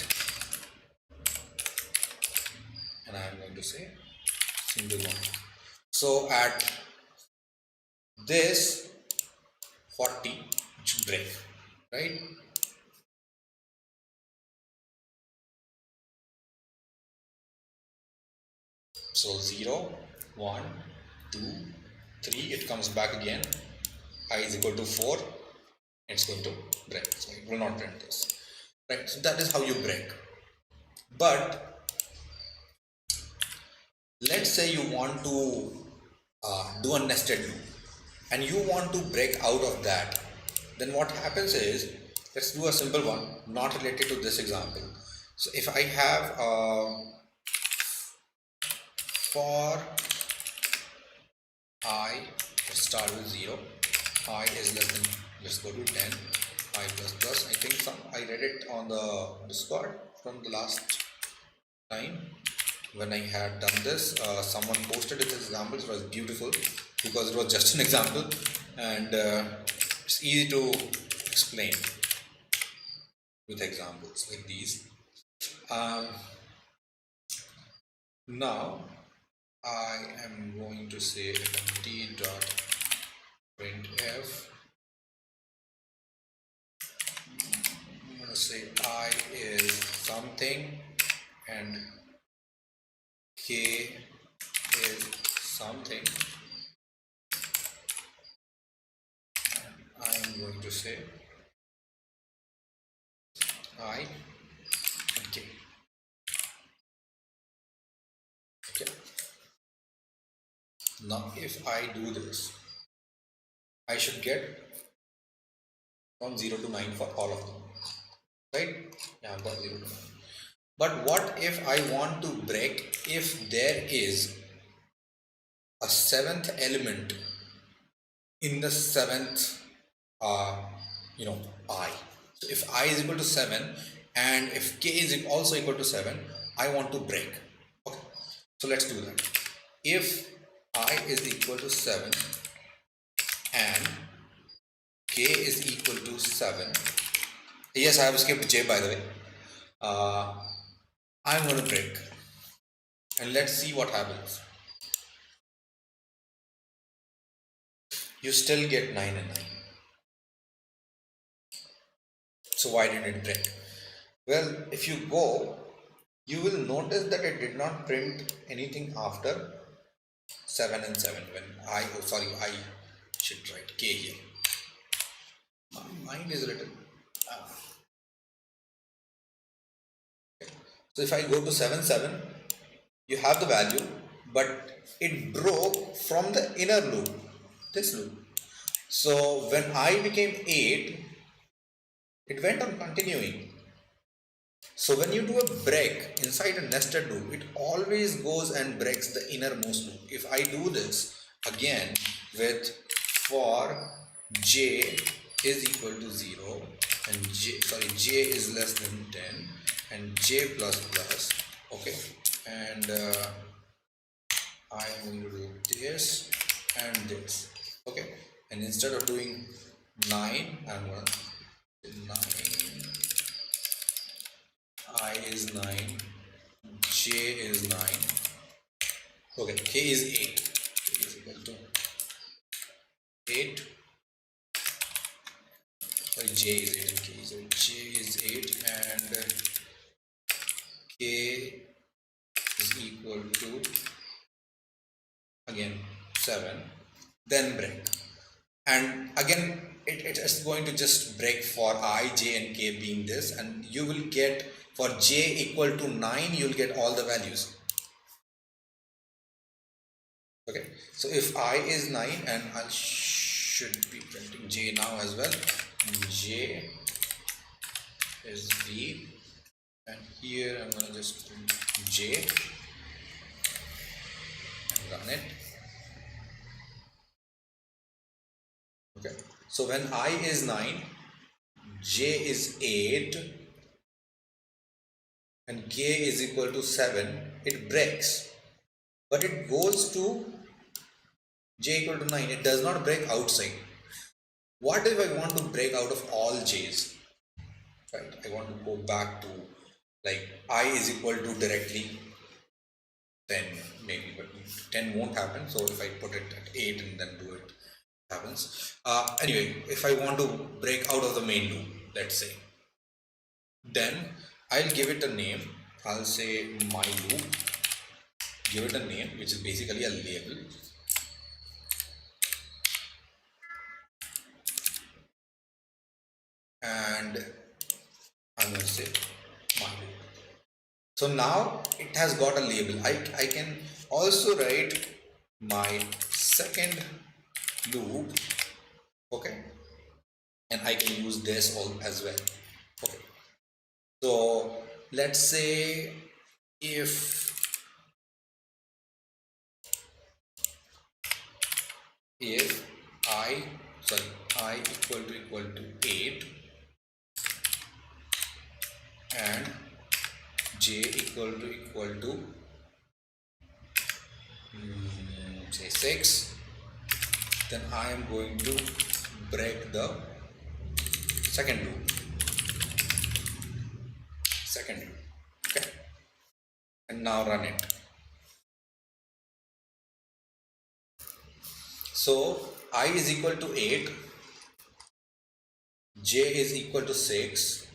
and I'm going to say single one. So at this 40 it should break, right? So 0, 1, 2, 3, it comes back again. I is equal to 4, it's going to break. So it will not print this. Right? So that is how you break. But let's say you want to do a nested loop and you want to break out of that. Then what happens is, let's do a simple one, not related to this example. So if I have for I start with 0, I is less than, let's go to 10, I plus plus. I think I read it on the Discord from the last time when I had done this. Someone posted it as examples. It was beautiful because it was just an example, and it's easy to explain with examples like these. Now I am going to say empty dot printf. I'm going to say I is something and k is something. I am going to say I and k. Okay. Now if I do this, I should get from 0 to 9 for all of them, right? Yeah, I've got 0 to 9. But what if I want to break if there is a seventh element in the seventh, uh, I. So if I is equal to 7 and if k is also equal to 7, I want to break. Okay, so let's do that. If I is equal to 7 and k is equal to 7, yes, I have skipped j by the way. I'm going to break and let's see what happens. You still get 9 and 9. So why did it break? Well, if you go, you will notice that it did not print anything after 7 and 7 when I should write k here. My mind is a little so if I go to 7 7, you have the value, but it broke from the inner loop, this loop. So when I became 8, it went on continuing. So when you do a break inside a nested loop, it always goes and breaks the innermost loop. If I do this again with for j is equal to 0 and j is less than 10 and j plus plus, okay, and I am going to do this and this, okay, and instead of doing 9, I'm going to do 9, I is 9, j is 9, okay, k is 8, k is equal to 8, sorry, j is 8 and k is 8, j is 8 and k is equal to again 7, then break, and again it is going to just break for I, j and k being this, and you will get for j equal to 9, you will get all the values. Okay, so if I is 9 and I should be printing j now as well, j is b, and here I'm going to just print j and run it. Okay, so when I is 9, j is 8 and k is equal to 7, it breaks, but it goes to j equal to 9, it does not break outside. What if I want to break out of all j's, right? I want to go back to like I is equal to directly 10 maybe, but 10 won't happen, so if I put it at 8 and then do it, happens. Anyway, if I want to break out of the main loop, let's say, then I'll give it a name. I'll say my loop, give it a name which is basically a label, and I'm going to say my loop. So now it has got a label. I can also write my second loop, okay, and I can use this all as well. Okay, so let's say if I equal to 8 and j equal to say 6, then I am going to break the second loop, okay, and now run it. So I is equal to 8, j is equal to 6,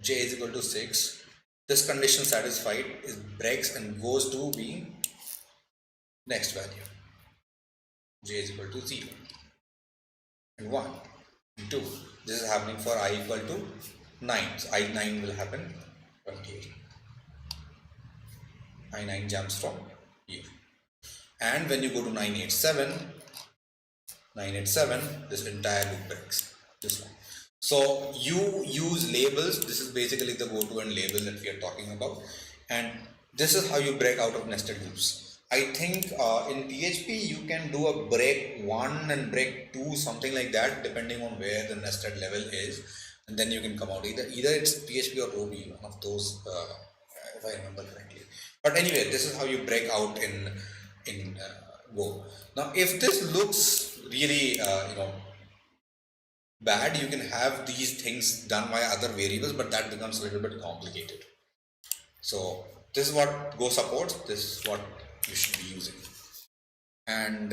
j is equal to 6. This condition satisfied, it breaks and goes to being next value. J is equal to 0 and 1 and 2. This is happening for I equal to 9. So I9 will happen from here. I9 jumps from here. And when you go to 987, this entire loop breaks. This one. So you use labels. This is basically the go-to and label that we are talking about, and this is how you break out of nested loops. I think in PHP you can do a break one and break two, something like that, depending on where the nested level is, and then you can come out. Either it's PHP or Ruby, one of those, if I remember correctly. But anyway, this is how you break out in Go. Now, if this looks really bad, you can have these things done by other variables, but that becomes a little bit complicated. So this is what Go supports. This is what you should be using, and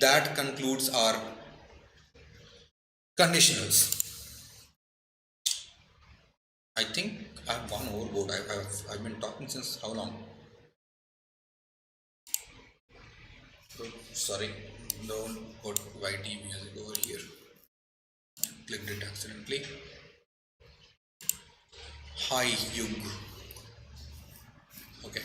that concludes our conditionals. I think I've gone overboard. I've been talking since how long? Oh, sorry, don't put YT music over here. Clicked it accidentally. Hi Yug. Okay.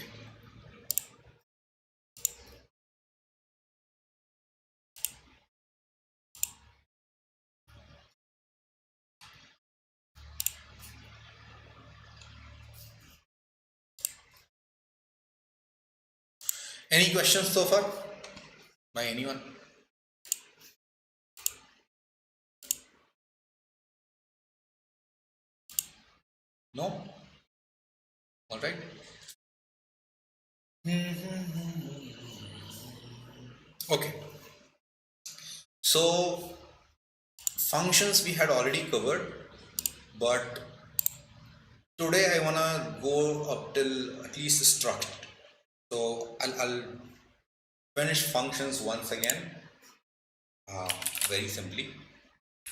Any questions so far by anyone? No? All right. Okay. So functions we had already covered, but today I wanna go up till at least struct. So I'll finish functions once again, very simply,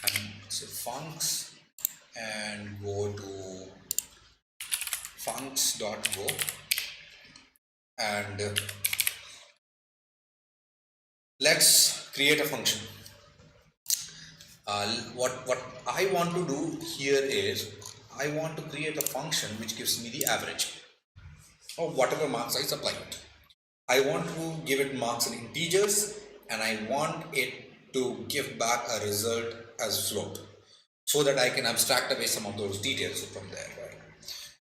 and say funcs and go to funcs.go and let's create a function. What I want to do here is I want to create a function which gives me the average of whatever marks I supply it. I want to give it marks in integers and I want it to give back a result as float so that I can abstract away some of those details from there, right?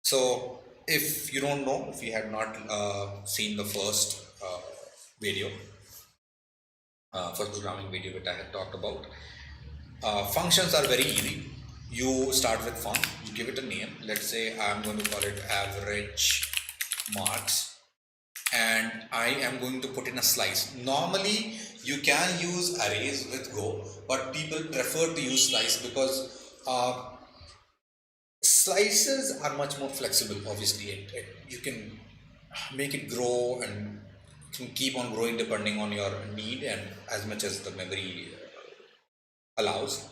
So if you don't know, if you had not seen the first video, first programming video that I had talked about, functions are very easy. You start with func, you give it a name. Let's say I'm going to call it average marks, and I am going to put in a slice. Normally, you can use arrays with Go, but people prefer to use slice because slices are much more flexible. Obviously, you can make it grow and can keep on growing depending on your need and as much as the memory allows.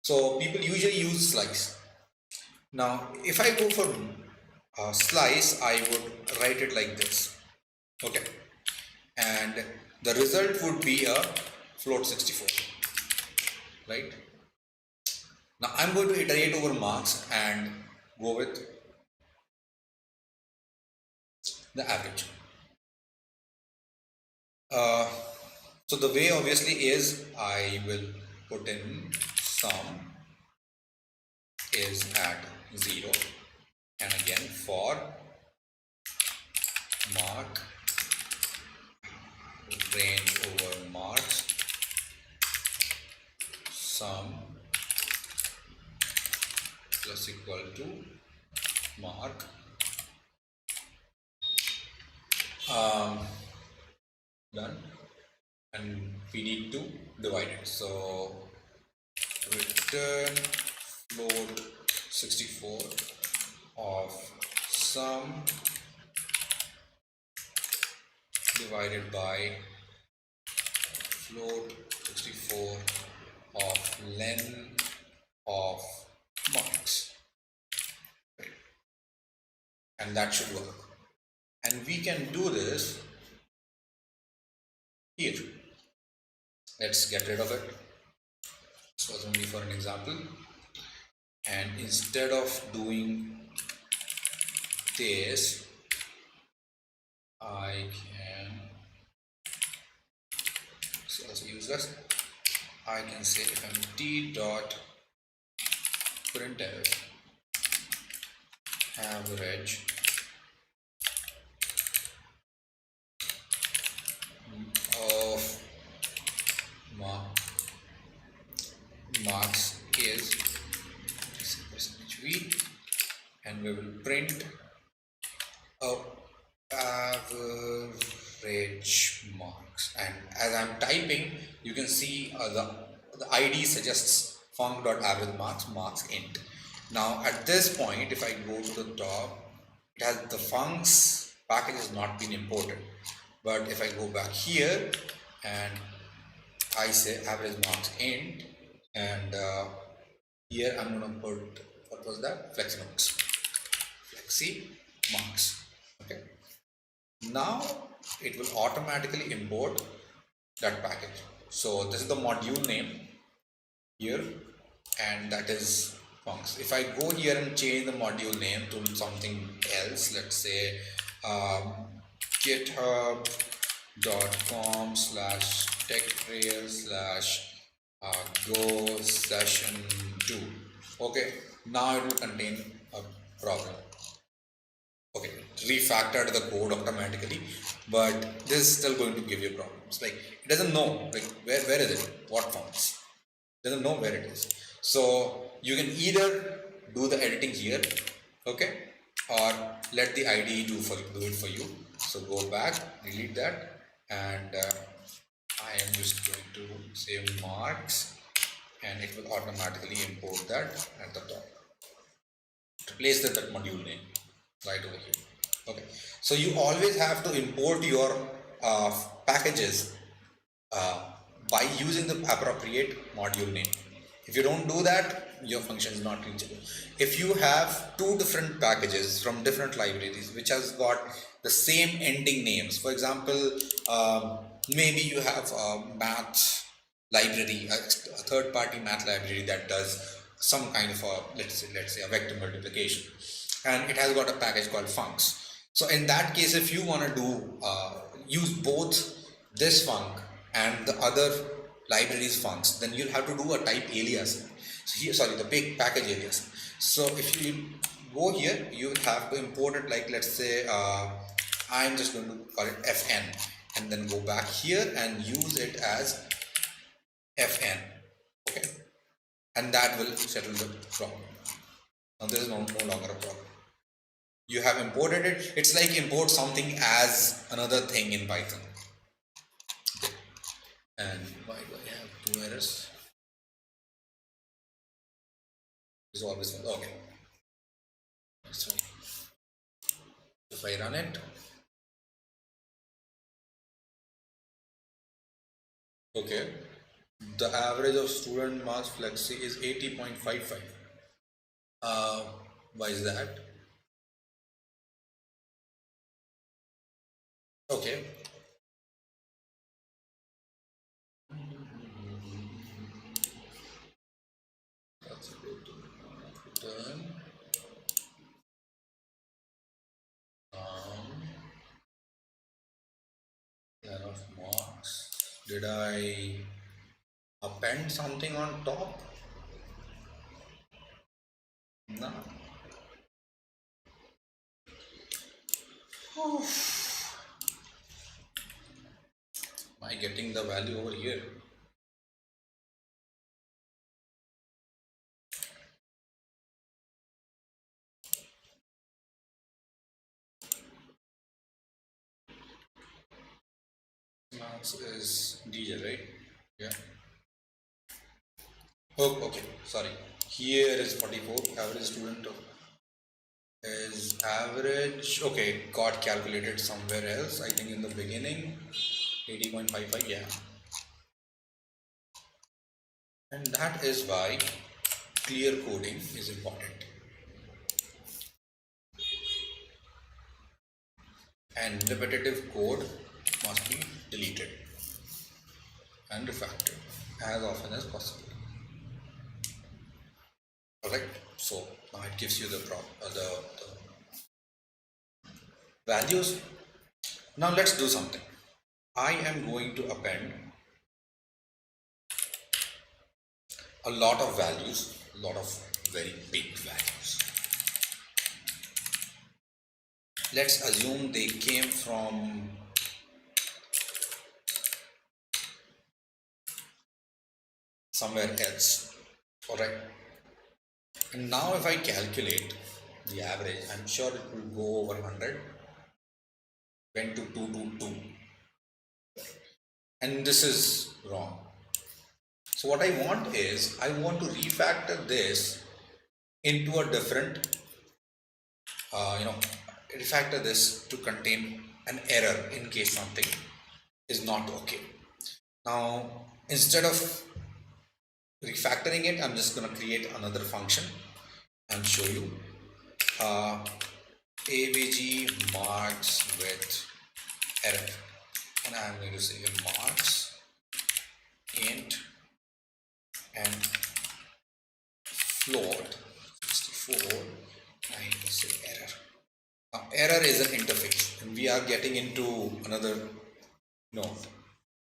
So people usually use slice. Now, if I go for slice, I would write it like this. Okay, and the result would be a float 64, right? Now I'm going to iterate over marks and go with the average. So the way obviously is I will put in sum is at 0 and again for mark range over marks sum plus equal to mark done, and we need to divide it. So return float 64 of sum divided by float 64 of len of marks, right? And that should work, and we can do this here. Let's get rid of it. This was only for an example, and instead of doing this I can, it's also useless, I can say empty dot printf average of marks is percentage v, and we will print a average marks. And as I'm typing, you can see the ID suggests func.average marks int. Now at this point, if I go to the top, it has the funcs package has not been imported. But if I go back here and I say average marks int, and here I'm gonna put, what was that? Flexi marks. Okay. Now it will automatically import that package. So this is the module name here, and that is funcs. If I go here and change the module name to something else, let's say github.com/techtrail/go session 2. Okay, now it will contain a problem. Okay, refactored the code automatically, but this is still going to give you problems. Like it doesn't know like where is it, what fonts, doesn't know where it is. So you can either do the editing here, okay, or let the IDE do it for you. So go back, delete that, and I am just going to say marks, and it will automatically import that at the top. Replace that module name right over here. Okay, so you always have to import your packages by using the appropriate module name. If you don't do that, your function is not reachable. If you have two different packages from different libraries which has got the same ending names, for example, maybe you have a math library, a third-party math library that does some kind of a let's say a vector multiplication, and it has got a package called funcs. So in that case, if you want to do use both this func and the other libraries funcs, then you'll have to do a type alias. So here, sorry, the big package alias. So if you go here, you will have to import it like, let's say I'm just going to call it fn, and then go back here and use it as fn. Okay, and that will settle the problem. Now there is no longer a problem. You have imported it. It's like import something as another thing in Python. Okay. And why do I have two errors? It's always okay. So if I run it, okay, the average of student marks flexi is 80.55. Why is that? Okay. That's a good return. Line of marks. Did I append something on top? No. Am I getting the value over here? Marks is DJ, right? Yeah. Oh, okay. Sorry. Here is 44. Average student is average. Okay, got calculated somewhere else. I think in the beginning, 80.55. Yeah. And that is why clear coding is important. And repetitive code must be deleted and refactored as often as possible. Alright, so now it gives you the values. Now let's do something. I am going to append a lot of values, a lot of very big values. Let's assume they came from somewhere else. Alright. And now if I calculate the average, I'm sure it will go over 100. Went to 222. And this is wrong. So what I want is, I want to refactor this into a different, refactor this to contain an error in case something is not okay. Now, instead of refactoring it, I'm just going to create another function and show you avg marks with error, and I'm going to say marks int and float 64, and I say error. Now error is an interface, and we are getting into another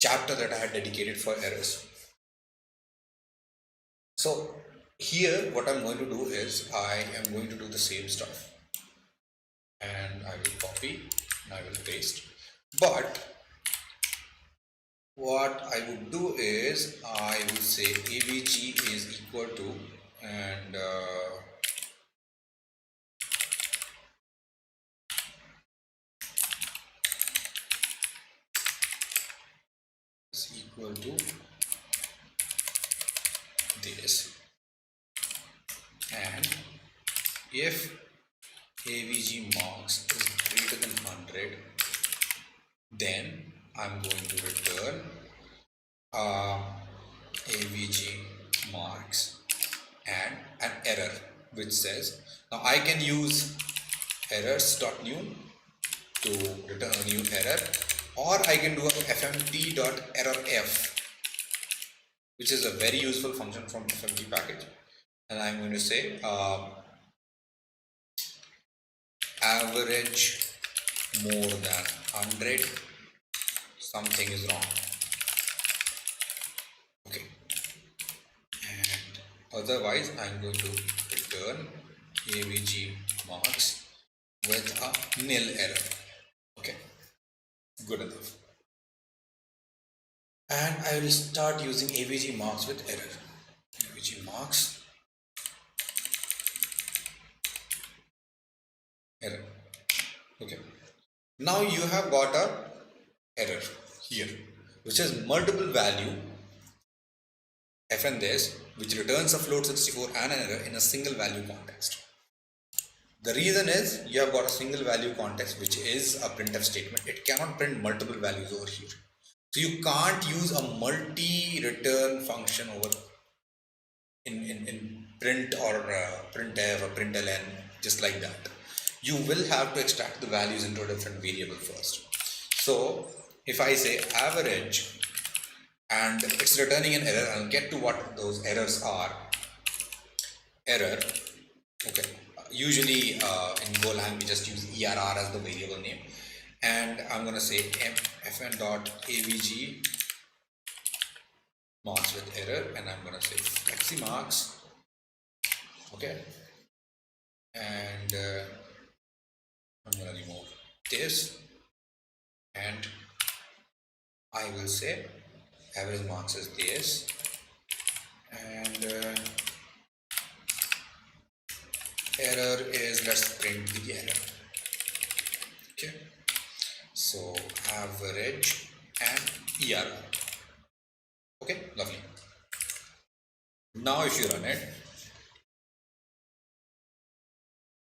chapter that I had dedicated for errors. So here what I'm going to do is, I am going to do the same stuff, and I will copy and I will paste. But what I would do is, I will say avg is equal to, and is equal to this, and if avg marks is greater than 100, then I'm going to return avg marks and an error which says, now I can use errors.new to return a new error, or I can do a fmt.errorf, which is a very useful function from fmt package, and I'm going to say average more than 100, something is wrong. Okay, and otherwise I'm going to return avg marks with a nil error. Okay, good enough. And I will start using avg marks with error. Avg marks error. Okay, now you have got a error here, which is multiple value fn this, which returns a float 64 and an error in a single value context. The reason is, you have got a single value context, which is a printf statement. It cannot print multiple values over here. So you can't use a multi-return function over in print or printf or println, just like that. You will have to extract the values into a different variable first. So if I say average and it's returning an error, I'll get to what those errors are. Error, okay, usually in Golang we just use ERR as the variable name, and I'm going to say fn.avg marks with error, and I'm going to say flexi marks. Okay, and I'm going to remove this, and I will say average marks is this, and error is, let's print the error. Okay, so average and ERR. Okay, lovely. Now if you run it,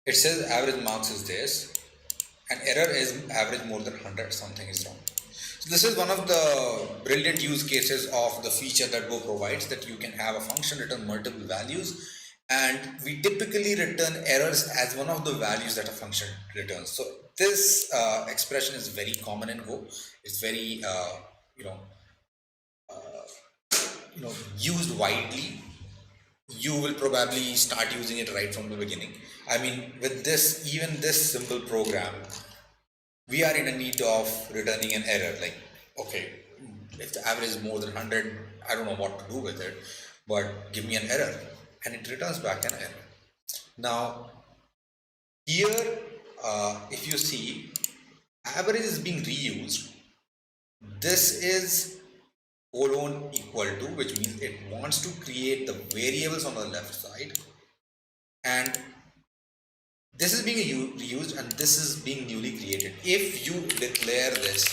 it says average marks is this, and error is average more than 100, something is wrong. So this is one of the brilliant use cases of the feature that Go provides, that you can have a function return multiple values, and we typically return errors as one of the values that a function returns. So this expression is very common in Go. It's very used widely. You will probably start using it right from the beginning. I mean, with this, even this simple program, we are in a need of returning an error. Like, okay, if the average is more than 100, I don't know what to do with it. but give me an error, and it returns back an error. Now here, if you see, average is being reused. This is colon equal to, which means it wants to create the variables on the left side, and this is being reused, and this is being newly created. If you declare this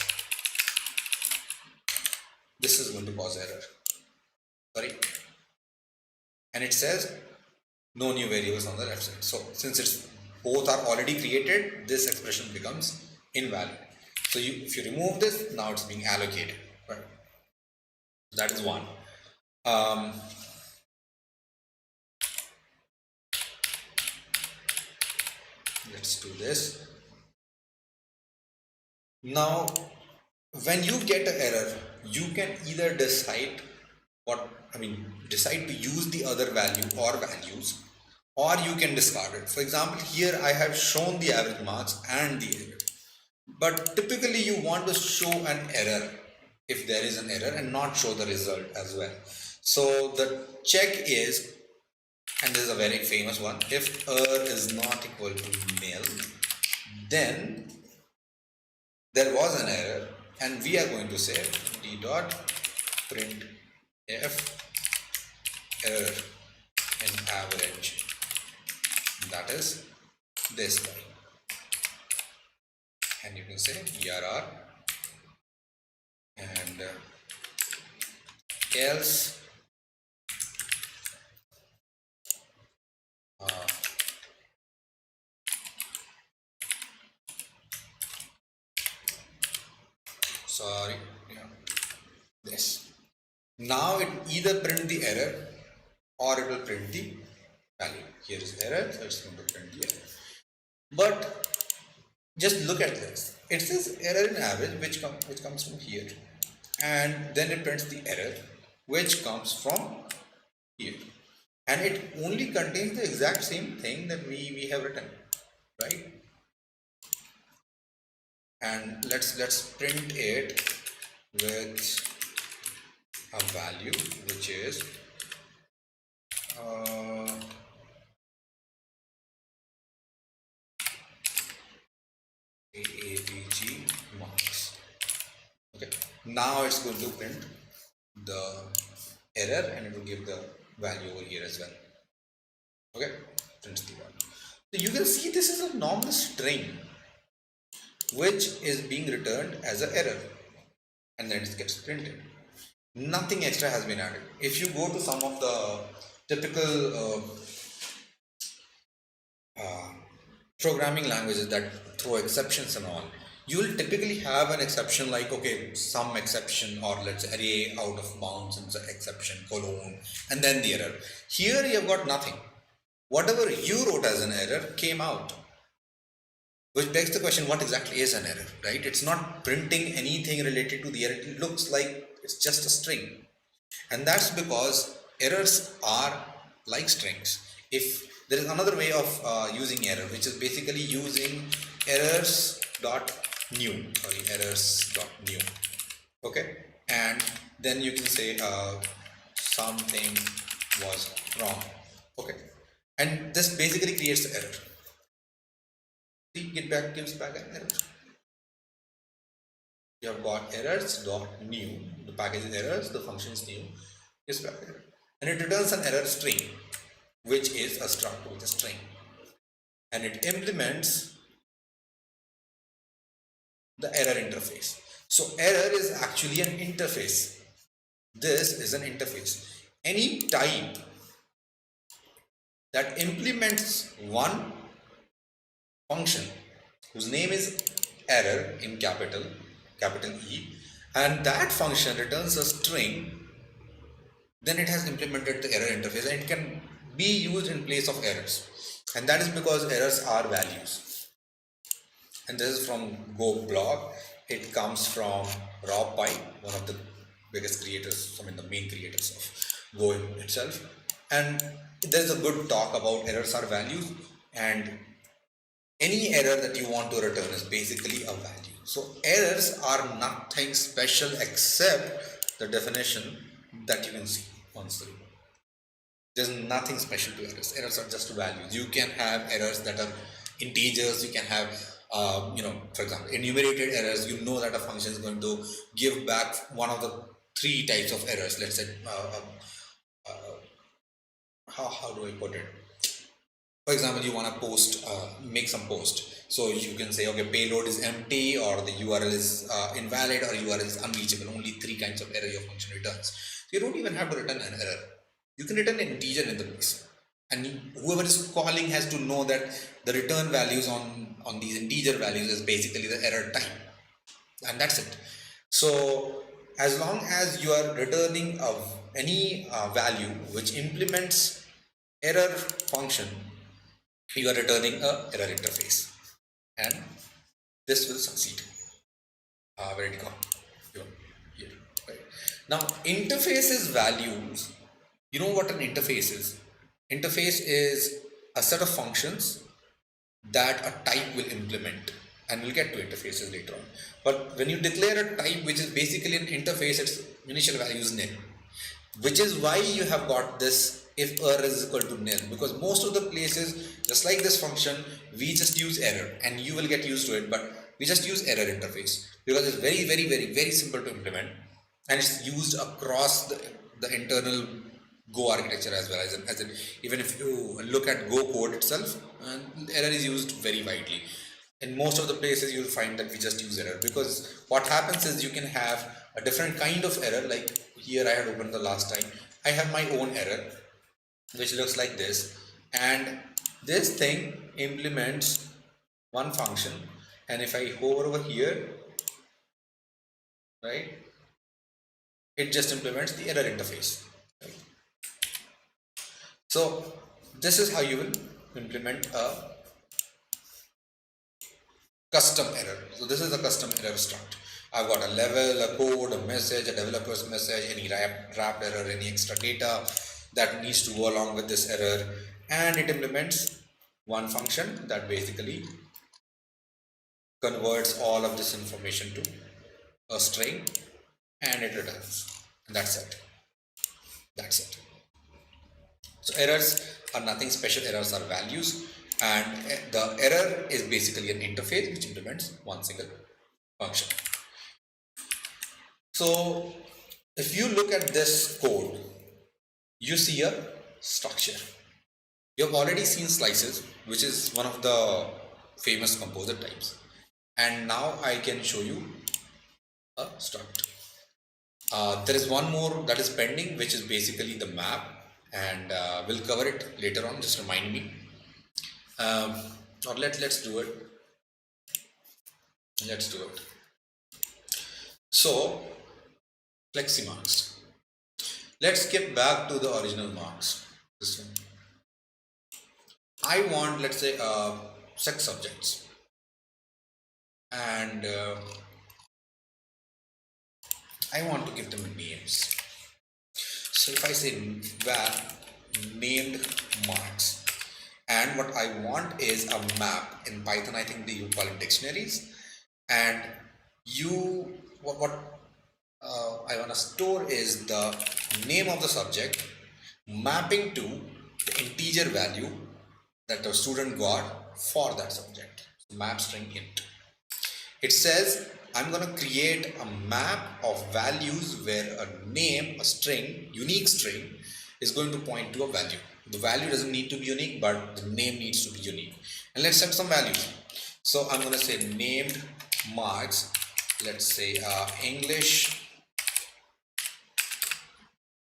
is going to cause error. Sorry. And it says no new variables on the left side. So since it's both are already created, this expression becomes invalid. So if you remove this, now it's being allocated. Right? That is one. Let's do this. Now, when you get an error, you can either decide decide to use the other value or values, or you can discard it. For example, here I have shown the average marks and the error, but typically you want to show an error if there is an error and not show the result as well. So the check is, and this is a very famous one, if err is not equal to nil, then there was an error, and we are going to say d dot print f error in average, that is this line, and you can say err and else sorry, yeah, this. Now it either print the error or it will print the value. Here is error, so it's going to print the error. But just look at this. It says error in average, which comes from here, and then it prints the error, which comes from here, and it only contains the exact same thing that we have written, right? And let's print it with a value which is AAVG marks. Okay, now it's going to print the error and it will give the value over here as well. Okay, prints the value. So you can see this is a normal string which is being returned as an error, and then it gets printed. Nothing extra has been added. If you go to some of the typical programming languages that throw exceptions and all, you will typically have an exception like, okay, some exception, or let's say array out of bounds and exception, colon, and then the error. Here you have got nothing. Whatever you wrote as an error came out. Which begs the question, what exactly is an error, right? It's not printing anything related to the error. It looks like it's just a string. And that's because errors are like strings. If there is another way of using error, which is basically using errors.new. Okay, and then you can say something was wrong. Okay, and this basically creates the error. See, gives back an error. You have got errors.new. The package is errors, the function is new, gives back error, and it returns an error string, which is a struct with a string, and it implements the error interface. So error is actually an interface. This is an interface. Any type that implements one function whose name is error in capital E, and that function returns a string, then it has implemented the error interface, and it can be used in place of errors. And that is because errors are values. And this is from Go blog. It comes from Rob Pike, one of the biggest creators, the main creators of Go itself. And there's a good talk about errors are values, and any error that you want to return is basically a value. So errors are nothing special except the definition that you can see on screen. There's nothing special to errors. Errors are just values. You can have errors that are integers. You can have, for example, enumerated errors. You know that a function is going to give back one of the three types of errors. Let's say, how do I put it? For example, you want to post, make some post. So you can say, okay, payload is empty, or the URL is invalid, or URL is unreachable. Only three kinds of error your function returns. So you don't even have to return an error. You can return an integer in the place, and whoever is calling has to know that the return values on these integer values is basically the error type, and that's it. So as long as you are returning any value which implements error function, you are returning a error interface, and this will succeed. Where did it go? Here. Right. Now, interfaces values. You know what an interface is? Interface is a set of functions that a type will implement, and we'll get to interfaces later on. But when you declare a type which is basically an interface, its initial value is nil, which is why you have got this if error is equal to nil, because most of the places, just like this function, we just use error, and you will get used to it, but we just use error interface because it's very, very, very, very simple to implement, and it's used across the internal Go architecture as well as in, even if you look at Go code itself, error is used very widely. In most of the places, you'll find that we just use error, because what happens is you can have a different kind of error. Like here, I had opened the last time. I have my own error, which looks like this, and this thing implements one function. And if I hover over here, right, it just implements the error interface. Right? So this is how you will implement a custom error. So this is a custom error struct. I've got a level, a code, a message, a developer's message, any wrapped error, any extra data that needs to go along with this error, and it implements one function that basically converts all of this information to a string, and it returns. And that's it. That's it. So errors are nothing special. Errors are values, and the error is basically an interface which implements one single function. So if you look at this code, you see a structure. You have already seen slices, which is one of the famous composite types, and now I can show you a struct. There is one more that is pending, which is basically the map, and we'll cover it later on. Just remind me. Or let's do it. Let's do it. So Fleximarks. Let's get back to the original marks. This one. I want, let's say, sex subjects, and I want to give them names. So if I say var named marks, and what I want is a map. In Python, I think you call it dictionaries, and what I want to store is the name of the subject mapping to the integer value that the student got for that subject. So map string int. It says I'm going to create a map of values where a name, a string, unique string, is going to point to a value. The value doesn't need to be unique, but the name needs to be unique. And let's set some values. So I'm going to say named marks. Let's say English.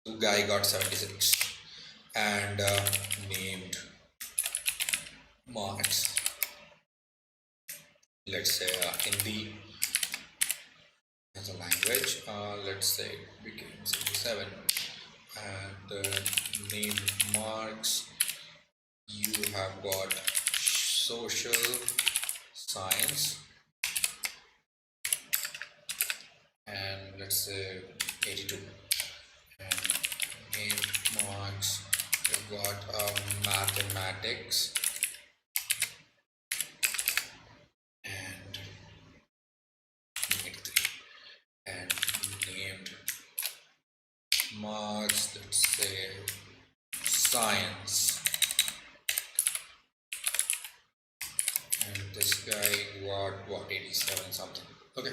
The guy got 76. And named marks. Let's say Hindi as a language. Let's say became 77. And name marks, you have got social science, and let's say 82. And name marks, you've got mathematics, and 83. And named marks, let's say science, and this guy got what, 87 something. Okay,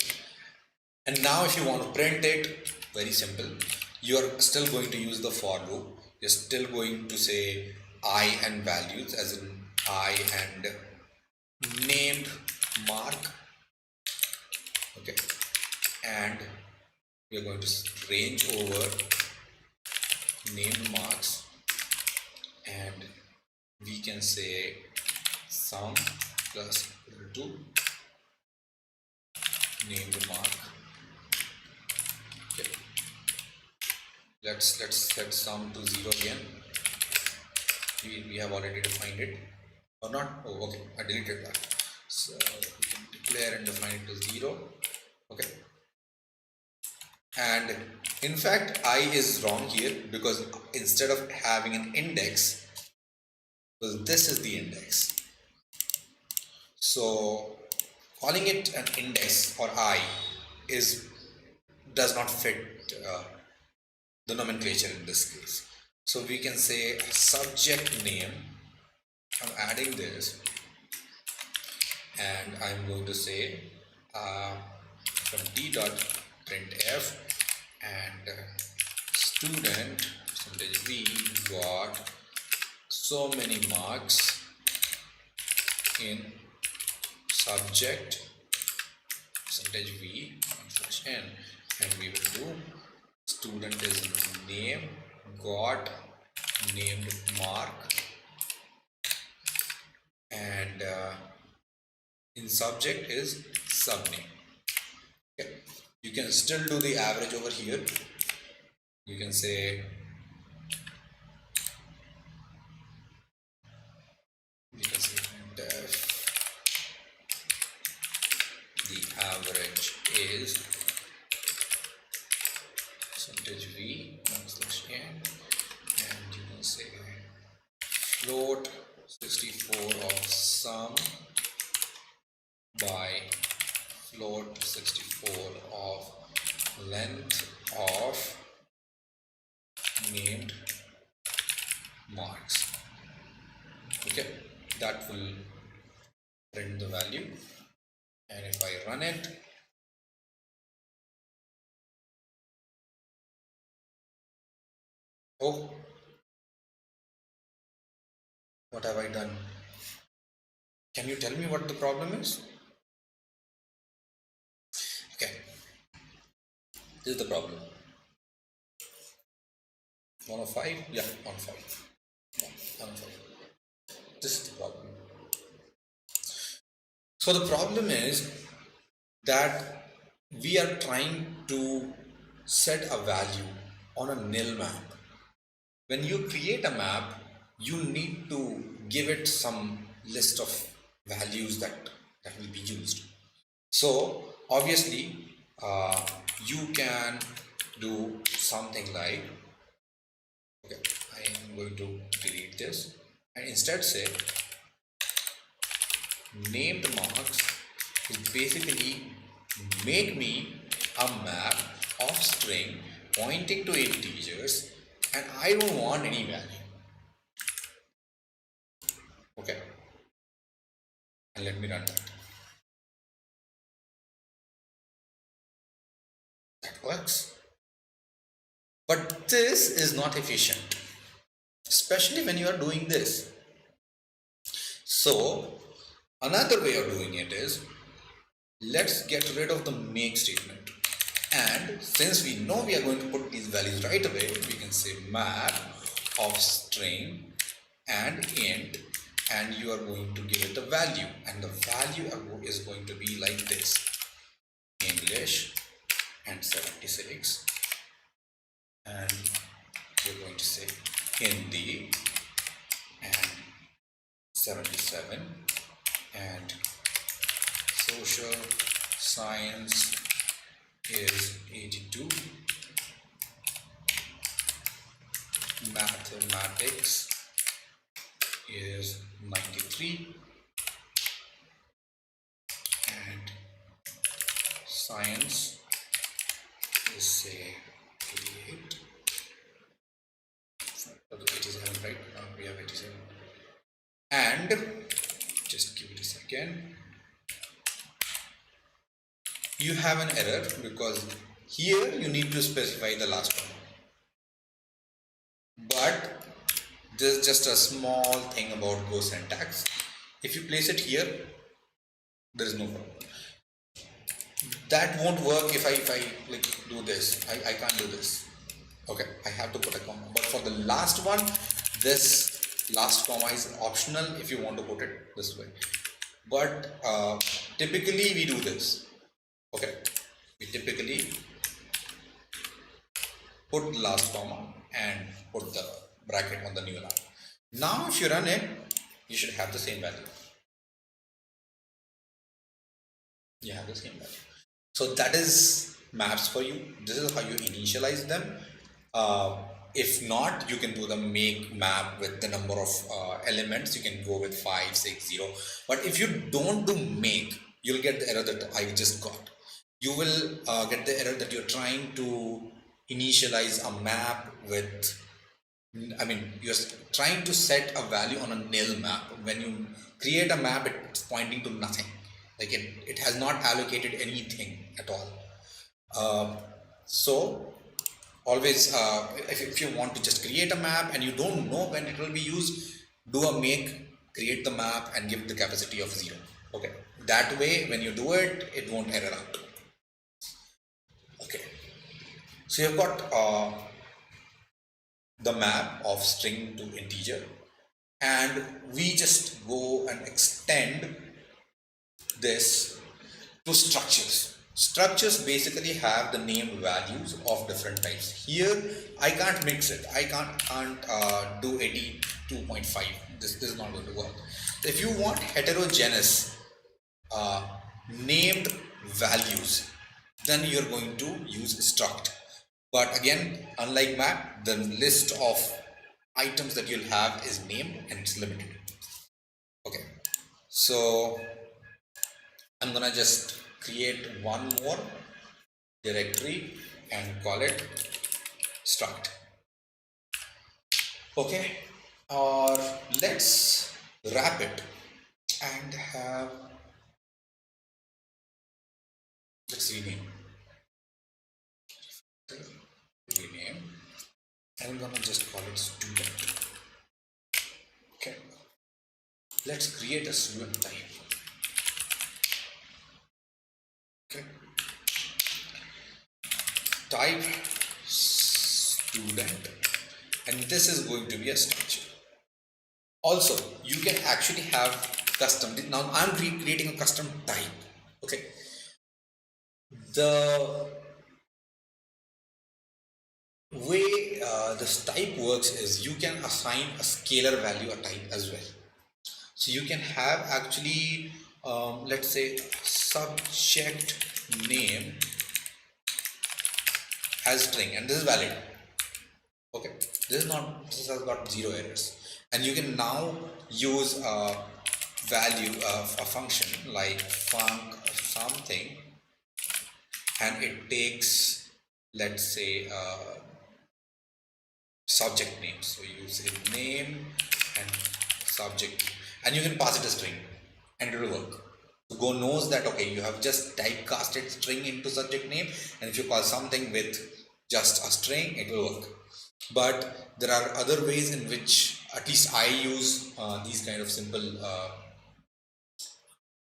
and now if you want to print it, very simple. You are still going to use the for loop. You're still going to say I and values, as in I and named mark. Okay, and we are going to range over named marks, and we can say sum plus equal to named mark. Okay, let's set sum to 0 again. We have already defined it, or not? Oh, okay, I deleted that. So we can declare and define it to 0. Okay, and in fact I is wrong here, because instead of having an index, well, this is the index. So calling it an index or I does not fit the nomenclature in this case. So we can say subject name. I'm adding this, and I'm going to say from d.printf, and student %v got so many marks in subject %v /n, and we will do student is name got named mark, and in subject is subname. Okay, you can still do the average over here. You can say def the average is %v /n, and you can say float 64 of sum by float 64 of length of named marks. Okay, that will print the value, and if I run it, oh, what have I done? Can you tell me what the problem is? Okay, this is the problem. 105, yeah, 105. Yeah, 105. This is the problem. So the problem is that we are trying to set a value on a nil map. When you create a map, you need to give it some list of values that will be used. So obviously you can do something like, okay, I am going to delete this and instead say named marks is basically make me a map of string pointing to integers, and I don't want any value. Okay, and let me run that. That works. But this is not efficient, especially when you are doing this. So another way of doing it is, let's get rid of the make statement. And since we know we are going to put these values right away, we can say map of string and int, and you are going to give it the value, and the value is going to be like this: English and 76, and we're going to say Hindi and 77, and social science is 82, mathematics is 93, and science is say 88, 87, right? and just give it a second. You have an error because here you need to specify the last one, but there's just a small thing about Go syntax. If you place it here, there is no problem. That won't work if I like do this. I can't do this. Okay, I have to put a comma. But for the last one, this last comma is optional if you want to put it this way. But typically we do this. Okay, we typically put the last comma and put the bracket on the new line. Now if you run it, you should have the same value. You have the same value. So that is maps for you. This is how you initialize them. If not, you can do the make map with the number of elements. You can go with 5, 6, 0. But if you don't do make, you'll get the error that I just got. You will get the error that you're trying to initialize a map with, I mean, you're trying to set a value on a nil map. When you create a map, it's pointing to nothing. Like it has not allocated anything at all. So always, if you want to just create a map and you don't know when it will be used, do a make, create the map and give the capacity of 0. Okay, that way when you do it, it won't error out. Okay, so you've got the map of string to integer, and we just go and extend this to structures. Structures basically have the name values of different types. Here I can't mix it. I can't do 82.5. This is not going to work. If you want heterogeneous named values, then you're going to use struct. But again, unlike map, the list of items that you'll have is named and it's limited. Okay, so I'm gonna just create one more directory and call it struct. Okay, or let's wrap it and have, let's rename, and I'm gonna just call it student. Okay, let's create a student type. Okay, type student, and this is going to be a structure. Also, you can actually have custom. Now I'm creating a custom type. Okay, the way this type works is you can assign a scalar value a type as well. So you can have actually let's say subject name as string, and this is valid. Okay, this has got 0 errors, and you can now use a value of a function like func something, and it takes, let's say, subject name. So you say name and subject, and you can pass it a string and it will work. So Go knows that okay, you have just typecasted string into subject name, and if you call something with just a string, it will work. But there are other ways in which at least I use these kind of simple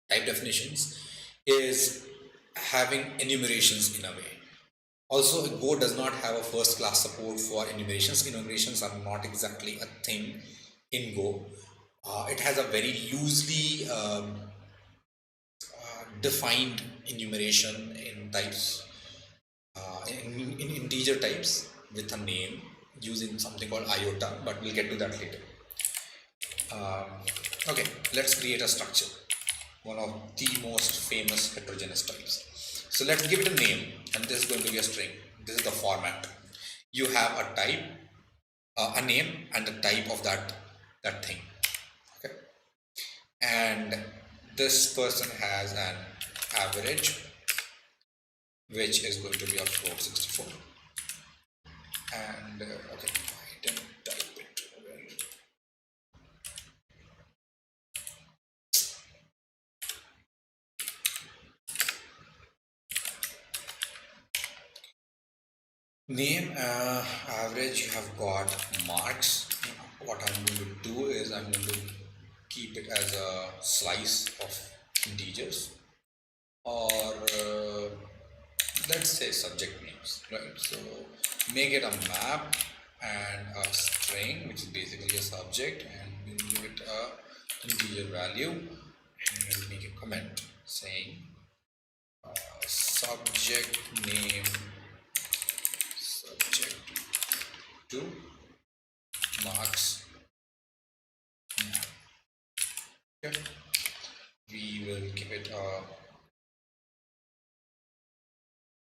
type definitions, is having enumerations in a way. Also, Go does not have a first class support for enumerations. Enumerations are not exactly a thing in Go. It has a very loosely defined enumeration in types, in integer types with a name using something called iota, but we'll get to that later. Okay, let's create a structure, one of the most famous heterogeneous types. So let's give it a name, and this is going to be a string. This is the format. You have a type, a name, and the type of that thing. Okay, and this person has an average, which is going to be of 464. And okay, I didn't type it well. Name average, you have got marks. What I'm going to do is I'm going to keep it as a slice of integers, or let's say subject names, right? So make it a map and a string, which is basically a subject, and we'll give it a integer value, and we'll make a comment saying subject name subject to marks. Okay. We will give it a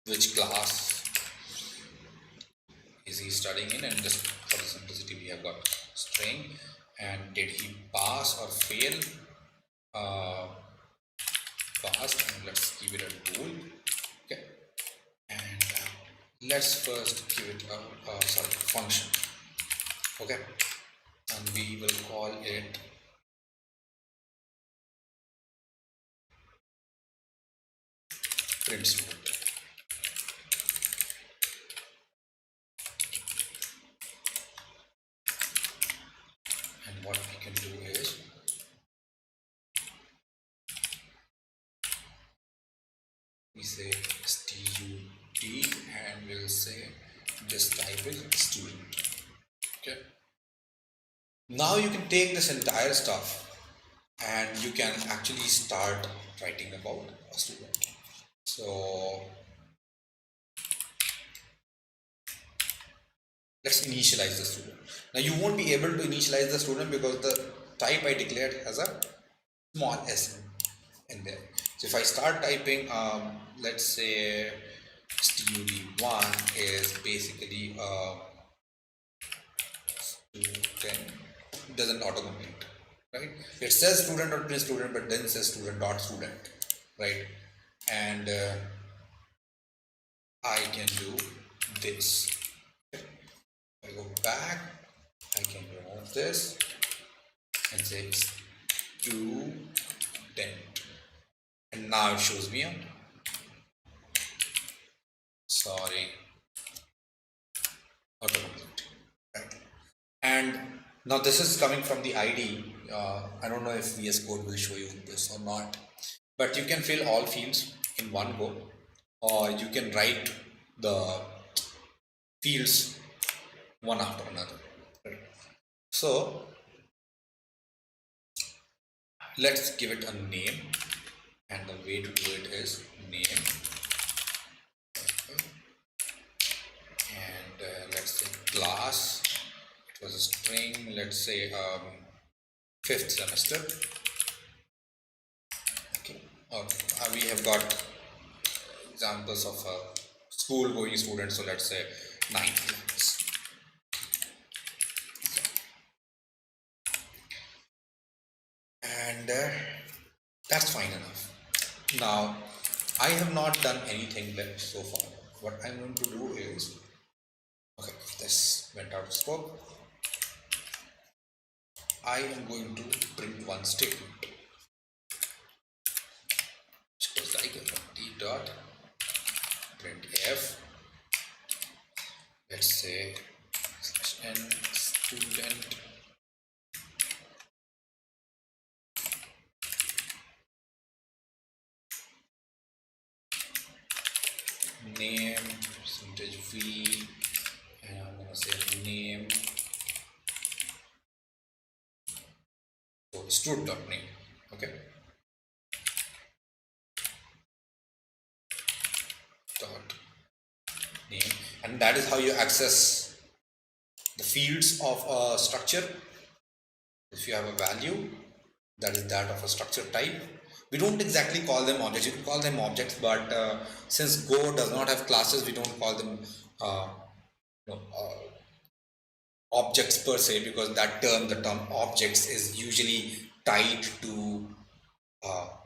which class is he studying in, and just for the simplicity we have got string, and did he pass or fail. Passed, and let's give it a bool. Okay, and let's first give it a function. Okay, and we will call it print student. And what we can do is we say stud, and we'll say this type is student. Okay, now you can take this entire stuff and you can actually start writing about a student. So let's initialize the student. Now you won't be able to initialize the student because the type I declared has a small s in there. So if I start typing, let's say stud1 is basically student, doesn't autocomplete, right? It says student.print student, but then says student.student, right? And I can do this. I go back, I can remove this and say student, and now it shows me a autocomplete, right? And now this is coming from the ID. I don't know if VS Code will show you this or not, but you can fill all fields in one go, or you can write the fields one after another, right? So let's give it a name, and the way to do it is name, and let's say class, it was a string, let's say 5th semester. Okay, we have got examples of school going students, so let's say 9th class. And that's fine enough. Now I have not done anything left so far. What I'm going to do is, okay, this went out of scope. I am going to print one statement which goes like t dot printf, let's say n student name percentage v, and I'm going to say name, so stud.name. Okay, dot name, and that is how you access the fields of a structure. If you have a value that is that of a structure type, we don't exactly call them objects, you can call them objects, but since Go does not have classes, we don't call them objects per se, because the term objects is usually tied to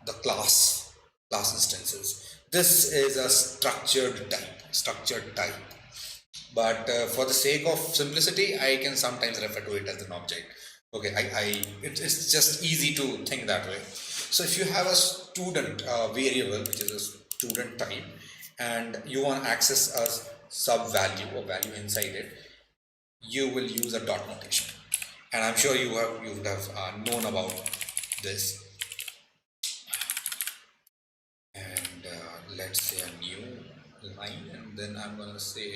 the class instances. This is a structured type, but for the sake of simplicity I can sometimes refer to it as an object. Okay, it's just easy to think that way. So if you have a student variable which is a student type, and you want to access sub value or value inside it, you will use a dot notation. And I'm sure you would have known about this. And let's say a new line, and then I'm gonna say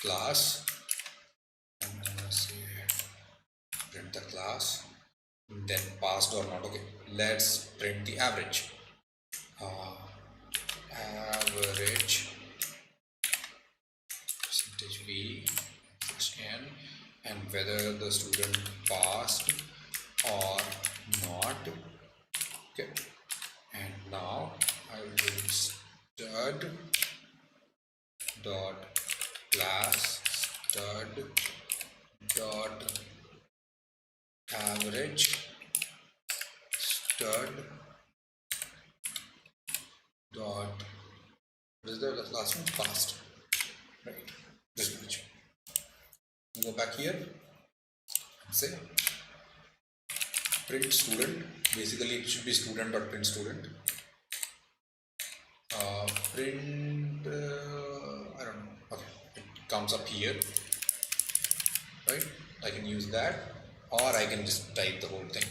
class. I'm gonna say print the class, then passed or not. Okay, let's print the average. Average percentage v n, and whether the student passed or not. Okay, and now I will do stud dot class stud dot average stud dot, what is the last one? Passed, right? This much. Go back here and say print student. Basically it should be student dot print student. Print I don't know. Okay, it comes up here, right? I can use that, or I can just type the whole thing.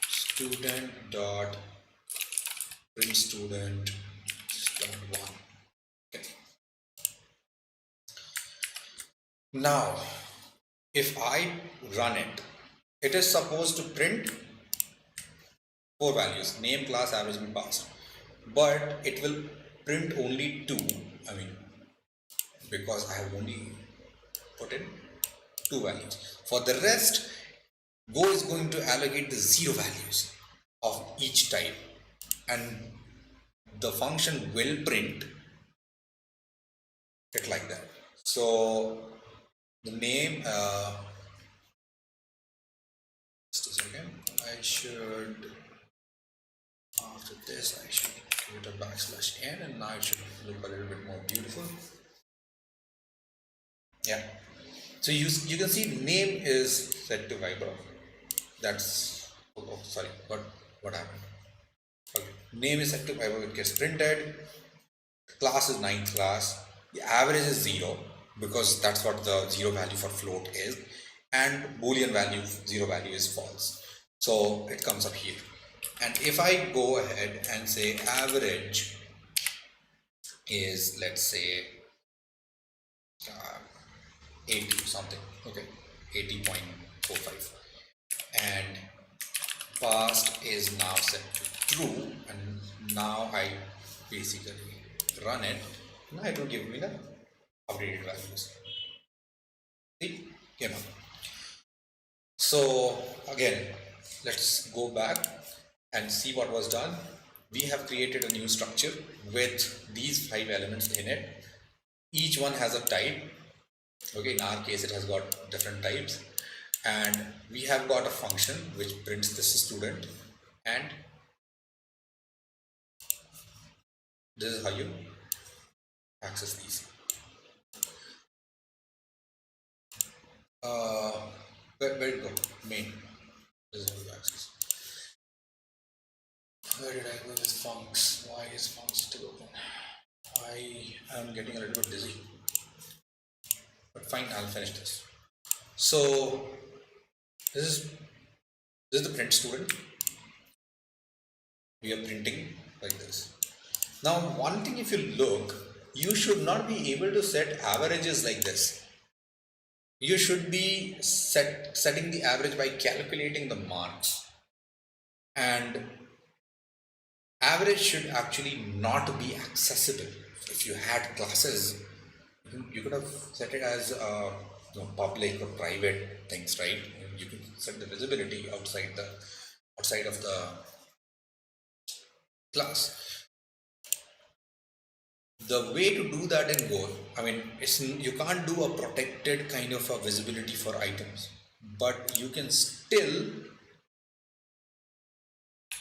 Student dot print student stud1. Okay. Now if I run it, it is supposed to print 4 values: name, class, average, and passed, but it will print only 2. I mean, because I have only put in 2 values. For the rest, Go is going to allocate the 0 values of each type, and the function will print it like that. So the name, just a second, I should, after this I should give it a \n, and now it should look a little bit more beautiful. Yeah, so you can see name is set to Viber. That's, oh sorry, what happened? Okay, name is set to Viber, it gets printed. Class is 9th class. The average is 0 because that's what the 0 value for float is, and Boolean value 0 value is false. So it comes up here. And if I go ahead and say average is, let's say 80 something, okay, 80.45, and past is now set to true, and now I basically run it. Now it will give me the updated values. See, you know. So again, let's go back and see what was done. We have created a new structure with these 5 elements in it. Each one has a type. Okay, in our case it has got different types, and we have got a function which prints this student, and this is how you access these. Where did it go? Main. This is how you access. Where did I go with funcs? Why is funcs still open? I am getting a little bit dizzy. But fine, I'll finish this. So this is the print student. We are printing like this. Now one thing, if you look, you should not be able to set averages like this. You should be setting the average by calculating the marks, and average should actually not be accessible. If you had classes, you could have set it as public or private things, right? You could set the visibility outside of the class. The way to do that in Go, I mean, you can't do a protected kind of a visibility for items, but you can still,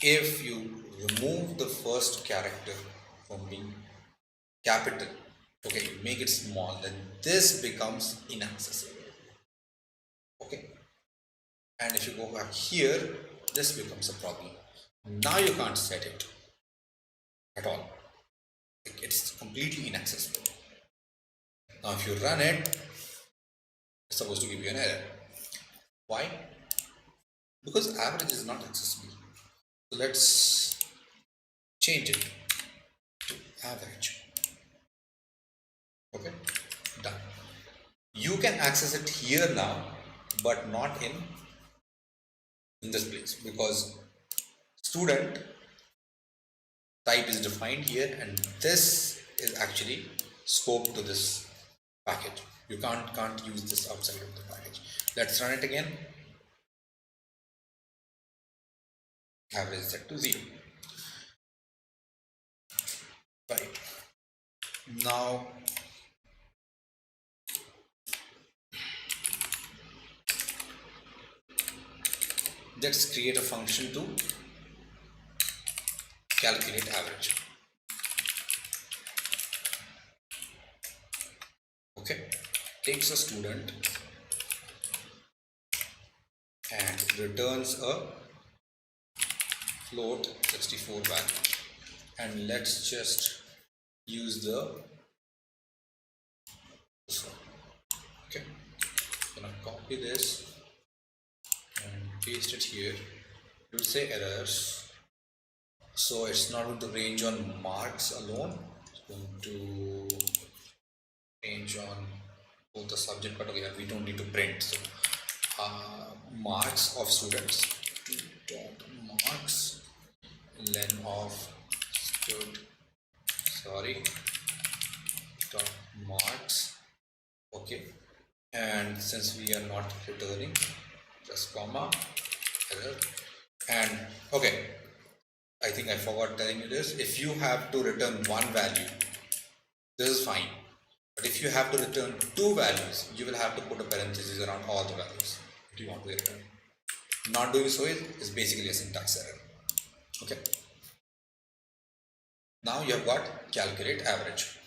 if you remove the first character from being capital, okay, you make it small, then this becomes inaccessible. Okay, and if you go back here, this becomes a problem. Now you can't set it at all. It's completely inaccessible. Now if you run it, it's supposed to give you an error. Why? Because average is not accessible. So let's change it to average. Okay, done. You can access it here now, but not in this place, because student type is defined here, and this is actually scoped to this package. You can't use this outside of the package. Let's run it again. Average is set to 0. Right. Now let's create a function to calculate average. Okay, takes a student and returns a float 64 value, and let's just use this one. Okay, I'm gonna copy this and paste it here. It will say errors, so it's not going to range on marks alone, it's going to range on both the subject, but okay, we don't need to print. So marks of students, dot marks, len of stud, dot marks. Okay, and since we are not returning, just comma, error. And okay, I think I forgot telling you this. If you have to return one value, this is fine. But if you have to return two values, you will have to put a parenthesis around all the values that you want to return. Not doing so is basically a syntax error. Okay. Now you have got calculate average.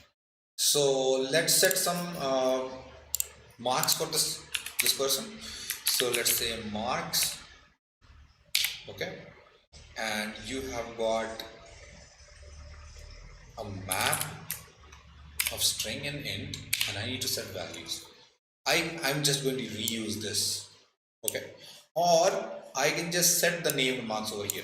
So let's set some marks for this person. So let's say marks. Okay. And you have got a map of string and int, and I need to set values. I'm just going to reuse this. Okay, or I can just set the named marks over here.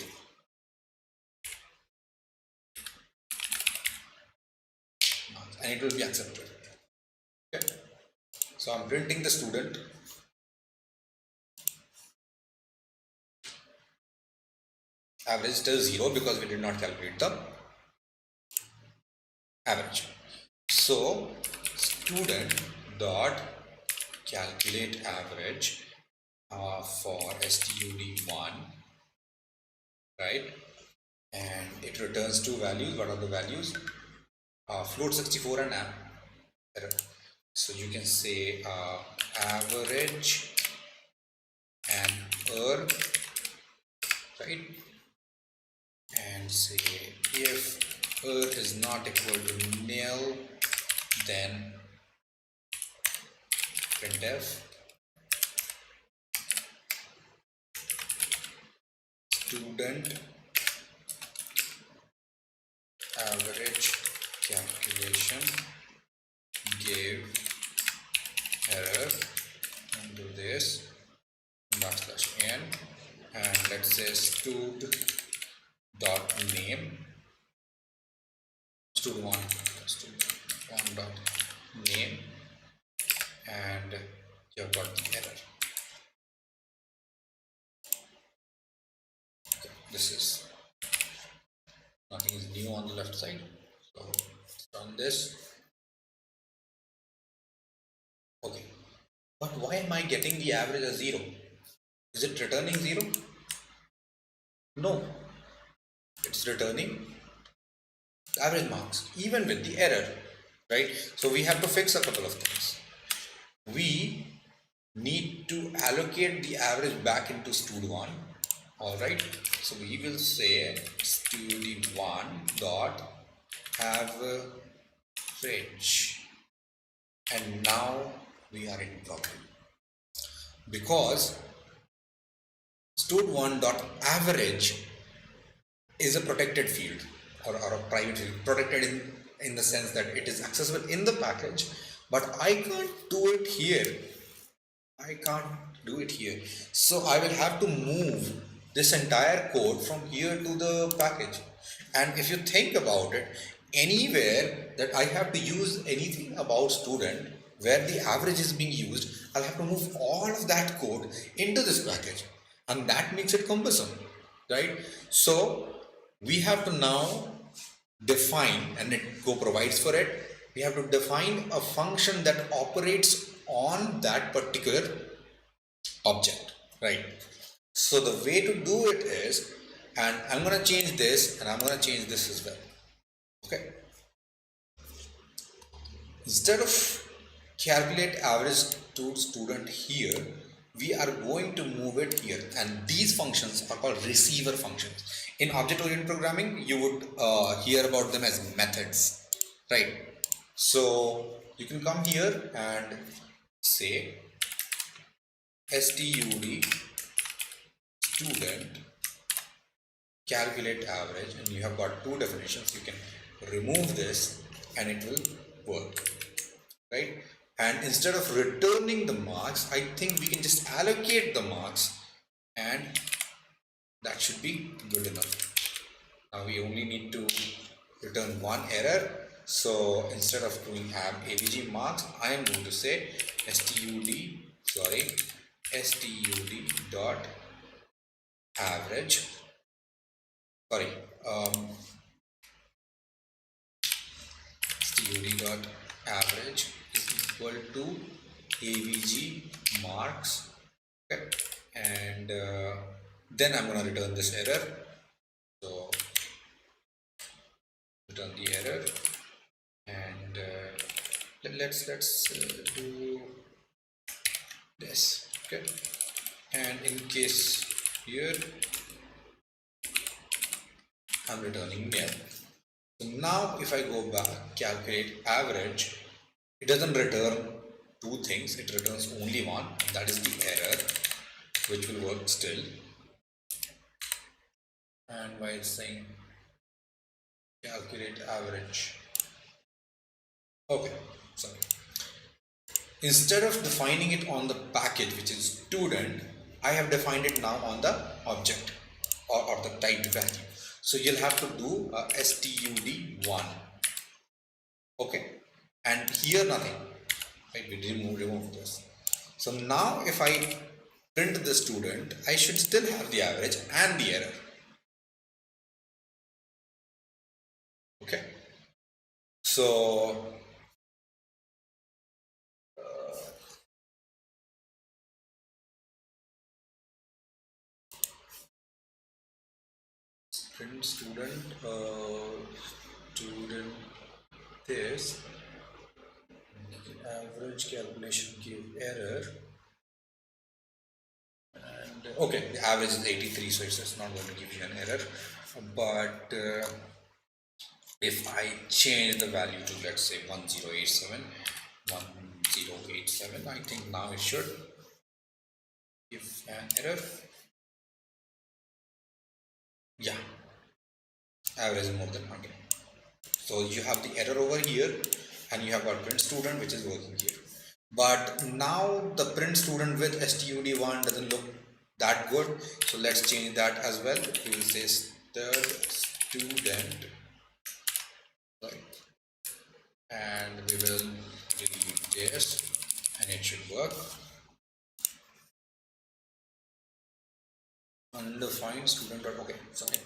And it will be accepted. Okay, so I'm printing the student. Average still 0 because we did not calculate the average. So student dot calculate average for stud1, right? And it returns two values. What are the values? Float 64 and error. So you can say average and err, right? And say if err is not equal to nil, then printf student average calculation gave error, and do this \n, and let's say stud dot name, stud1 dot name, and you've got the error. Okay, this is nothing is new on the left side. So run this. Okay, but why am I getting the average as 0? Is it returning 0? No, it's returning average marks even with the error, right? So we have to fix a couple of things. We need to allocate the average back into stud1. All right, so we will say stud1 dot average, and now we are in problem because stud1 dot average is a protected field. or a private variable, protected in the sense that it is accessible in the package, but I can't do it here. I can't do it here. So I will have to move this entire code from here to the package. And if you think about it, anywhere that I have to use anything about student where the average is being used, I'll have to move all of that code into this package. And that makes it cumbersome, right? So we have to now define, and it Go provides for it, we have to define a function that operates on that particular object, right? So the way to do it is, and I'm going to change this and I'm going to change this as well. Okay, instead of calculate average to student here, we are going to move it here, and these functions are called receiver functions. In object oriented programming, you would hear about them as methods, right? So you can come here and say stud student calculate average, and you have got two definitions. You can remove this and it will work, right? And instead of returning the marks, I think we can just allocate the marks, and that should be good enough. Now we only need to return one error. So instead of doing avg marks, I am going to say stud dot average, stud dot average is equal to avg marks. Okay, and then I'm going to return this error. So return the error, and let's do this. Okay, and in case here I'm returning nil. So now if I go back, calculate average, it doesn't return two things, it returns only one, and that is the error, which will work still. And while saying calculate average, okay, sorry, instead of defining it on the package which is student, I have defined it now on the object or the typed value. So you'll have to do stud1, okay, and here nothing, right? We remove this. So now if I print the student, I should still have the average and the error. Okay, so print student student this average calculation give error, and okay, the average is 83, so it's not going to give you an error. But if I change the value to, let's say, 1087, I think now it should give an error. Yeah, average is more than 100. So you have the error over here, and you have got print student which is working here. But now the print student with stud1 doesn't look that good, so let's change that as well. We will say third student, right, and we will delete this, and it should work. Undefined student dot, okay, sorry,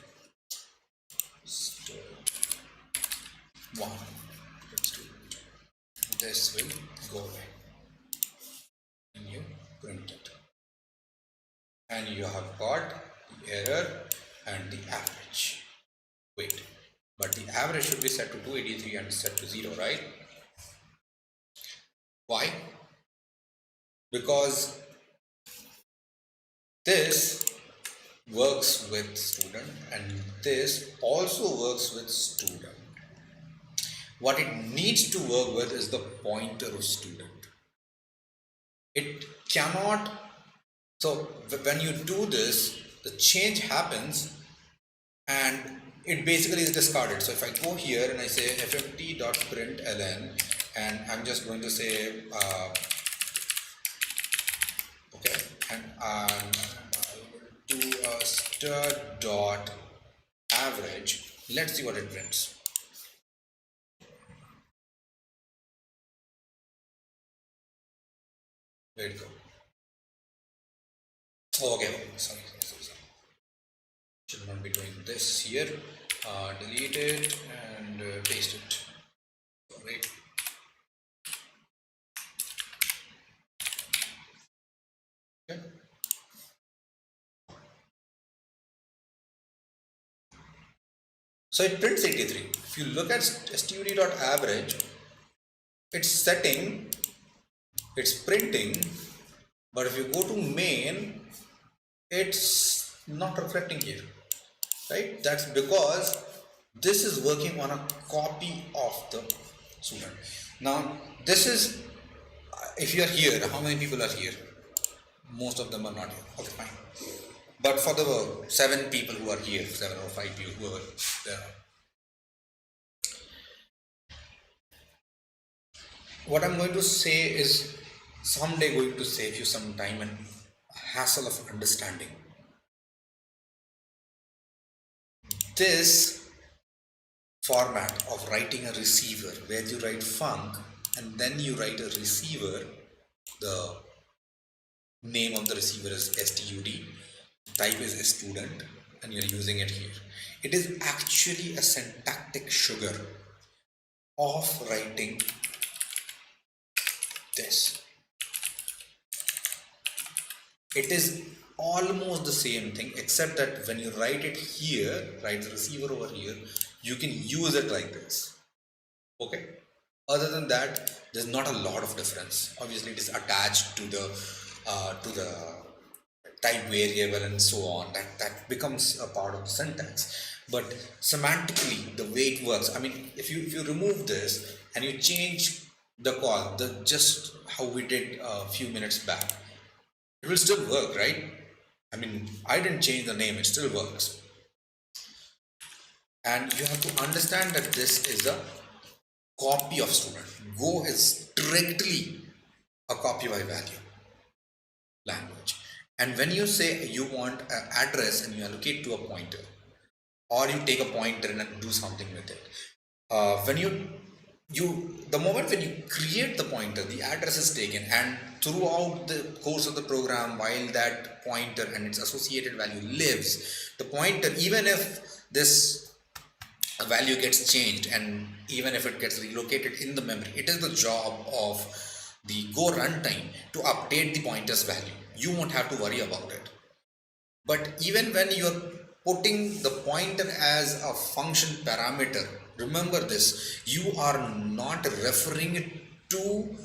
one, this will go away, and you print it, and you have got the error and the average. Wait, but the average should be set to 283 and set to 0, right? Why? Because this works with student and this also works with student. What it needs to work with is the pointer of student. It cannot, so when you do this, the change happens and it basically is discarded. So if I go here and I say fmt.println, and I'm just going to say okay, and do a stir dot average. Let's see what it prints. Where it go? Oh, okay, sorry. Should not be doing this here. Delete it and paste it. Right. Okay. So it prints 83. If you look at std.average, it's setting, it's printing, but if you go to main, it's not reflecting here, right? That's because this is working on a copy of the student. Now, this is, if you are here, how many people are here? Most of them are not here. Okay, fine. But for the 7 people who are here, 7 or 5 people who are there, what I'm going to say is someday going to save you some time and hassle of understanding. This format of writing a receiver, where you write func and then you write a receiver, the name of the receiver is stud, type is a student, and you're using it here. It is actually a syntactic sugar of writing this. It is almost the same thing, except that when you write it here, write the receiver over here, you can use it like this. Okay. Other than that, there's not a lot of difference. Obviously, it is attached to the type variable and so on. That becomes a part of the syntax. But semantically, the way it works, I mean, if you remove this and you change the call, just how we did a few minutes back, it will still work, right? I mean, I didn't change the name, it still works. And you have to understand that this is a copy of student. Go is strictly a copy by value language. And when you say you want an address and you allocate to a pointer, or you take a pointer and do something with it, when the moment when you create the pointer, the address is taken, and throughout the course of the program, while that pointer and its associated value lives, the pointer, even if this value gets changed and even if it gets relocated in the memory, it is the job of the Go runtime to update the pointer's value. You won't have to worry about it. But even when you're putting the pointer as a function parameter, remember this, you are not referring it to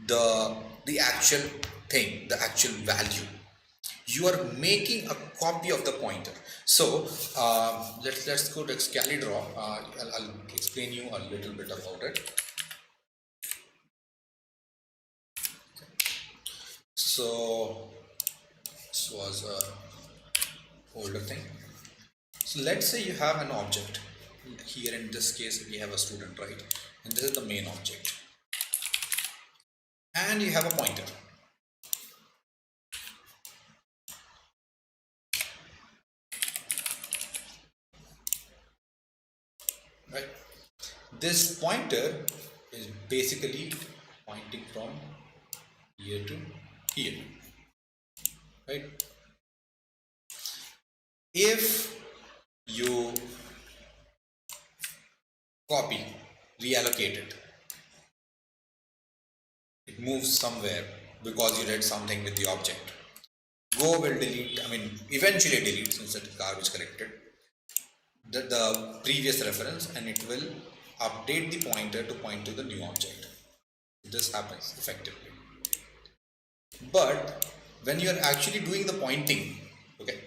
the actual thing, the actual value. You are making a copy of the pointer. So let's go to Excalidraw. I'll explain you a little bit about it. So this was a older thing. So let's say you have an object. Here in this case we have a student, right? And this is the main object. And you have a pointer. Right? This pointer is basically pointing from here to here. Right? If you copy, reallocate it, it moves somewhere because you did something with the object. Go will delete, I mean, eventually delete, since it's garbage collected, the previous reference, and it will update the pointer to point to the new object. This happens effectively. But when you are actually doing the pointing, okay,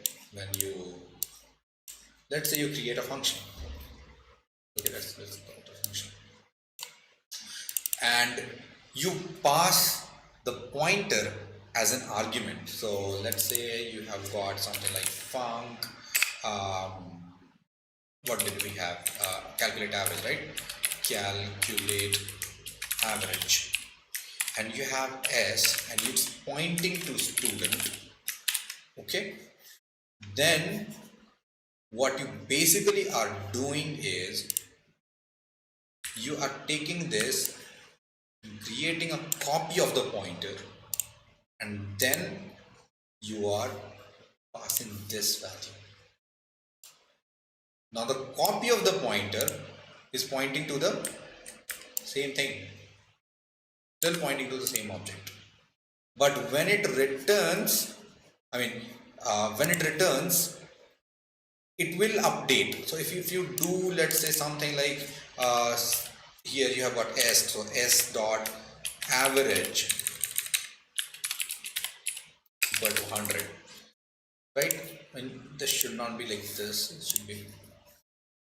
let's say you create a function. Okay, let's create a function. And you pass the pointer as an argument. So let's say you have got something like func what did we have? Calculate average, right? Calculate average. And you have S and it's pointing to student. Okay. Then what you basically are doing is you are taking this, creating a copy of the pointer, and then you are passing this value. Now the copy of the pointer is pointing to the same thing, still pointing to the same object. But when it returns, when it returns, it will update. So if you do, let's say something like here you have got S, so S dot average equal to 100, right? And this should not be like this, it should be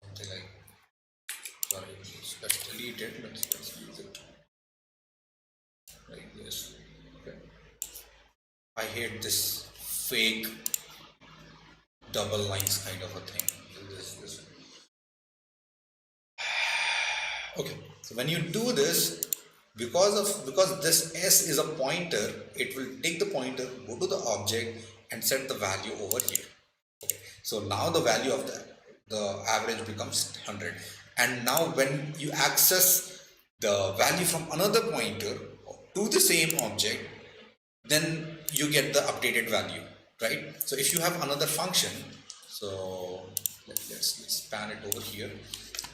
something like, sorry, let's delete it, let's use it like this. Okay. I hate this fake double lines kind of a thing. This. Okay, so when you do this, because this S is a pointer, it will take the pointer, go to the object and set the value over here. Okay, so now the value of the average becomes 100, and now when you access the value from another pointer to the same object, then you get the updated value, right? So if you have another function, so let's span it over here,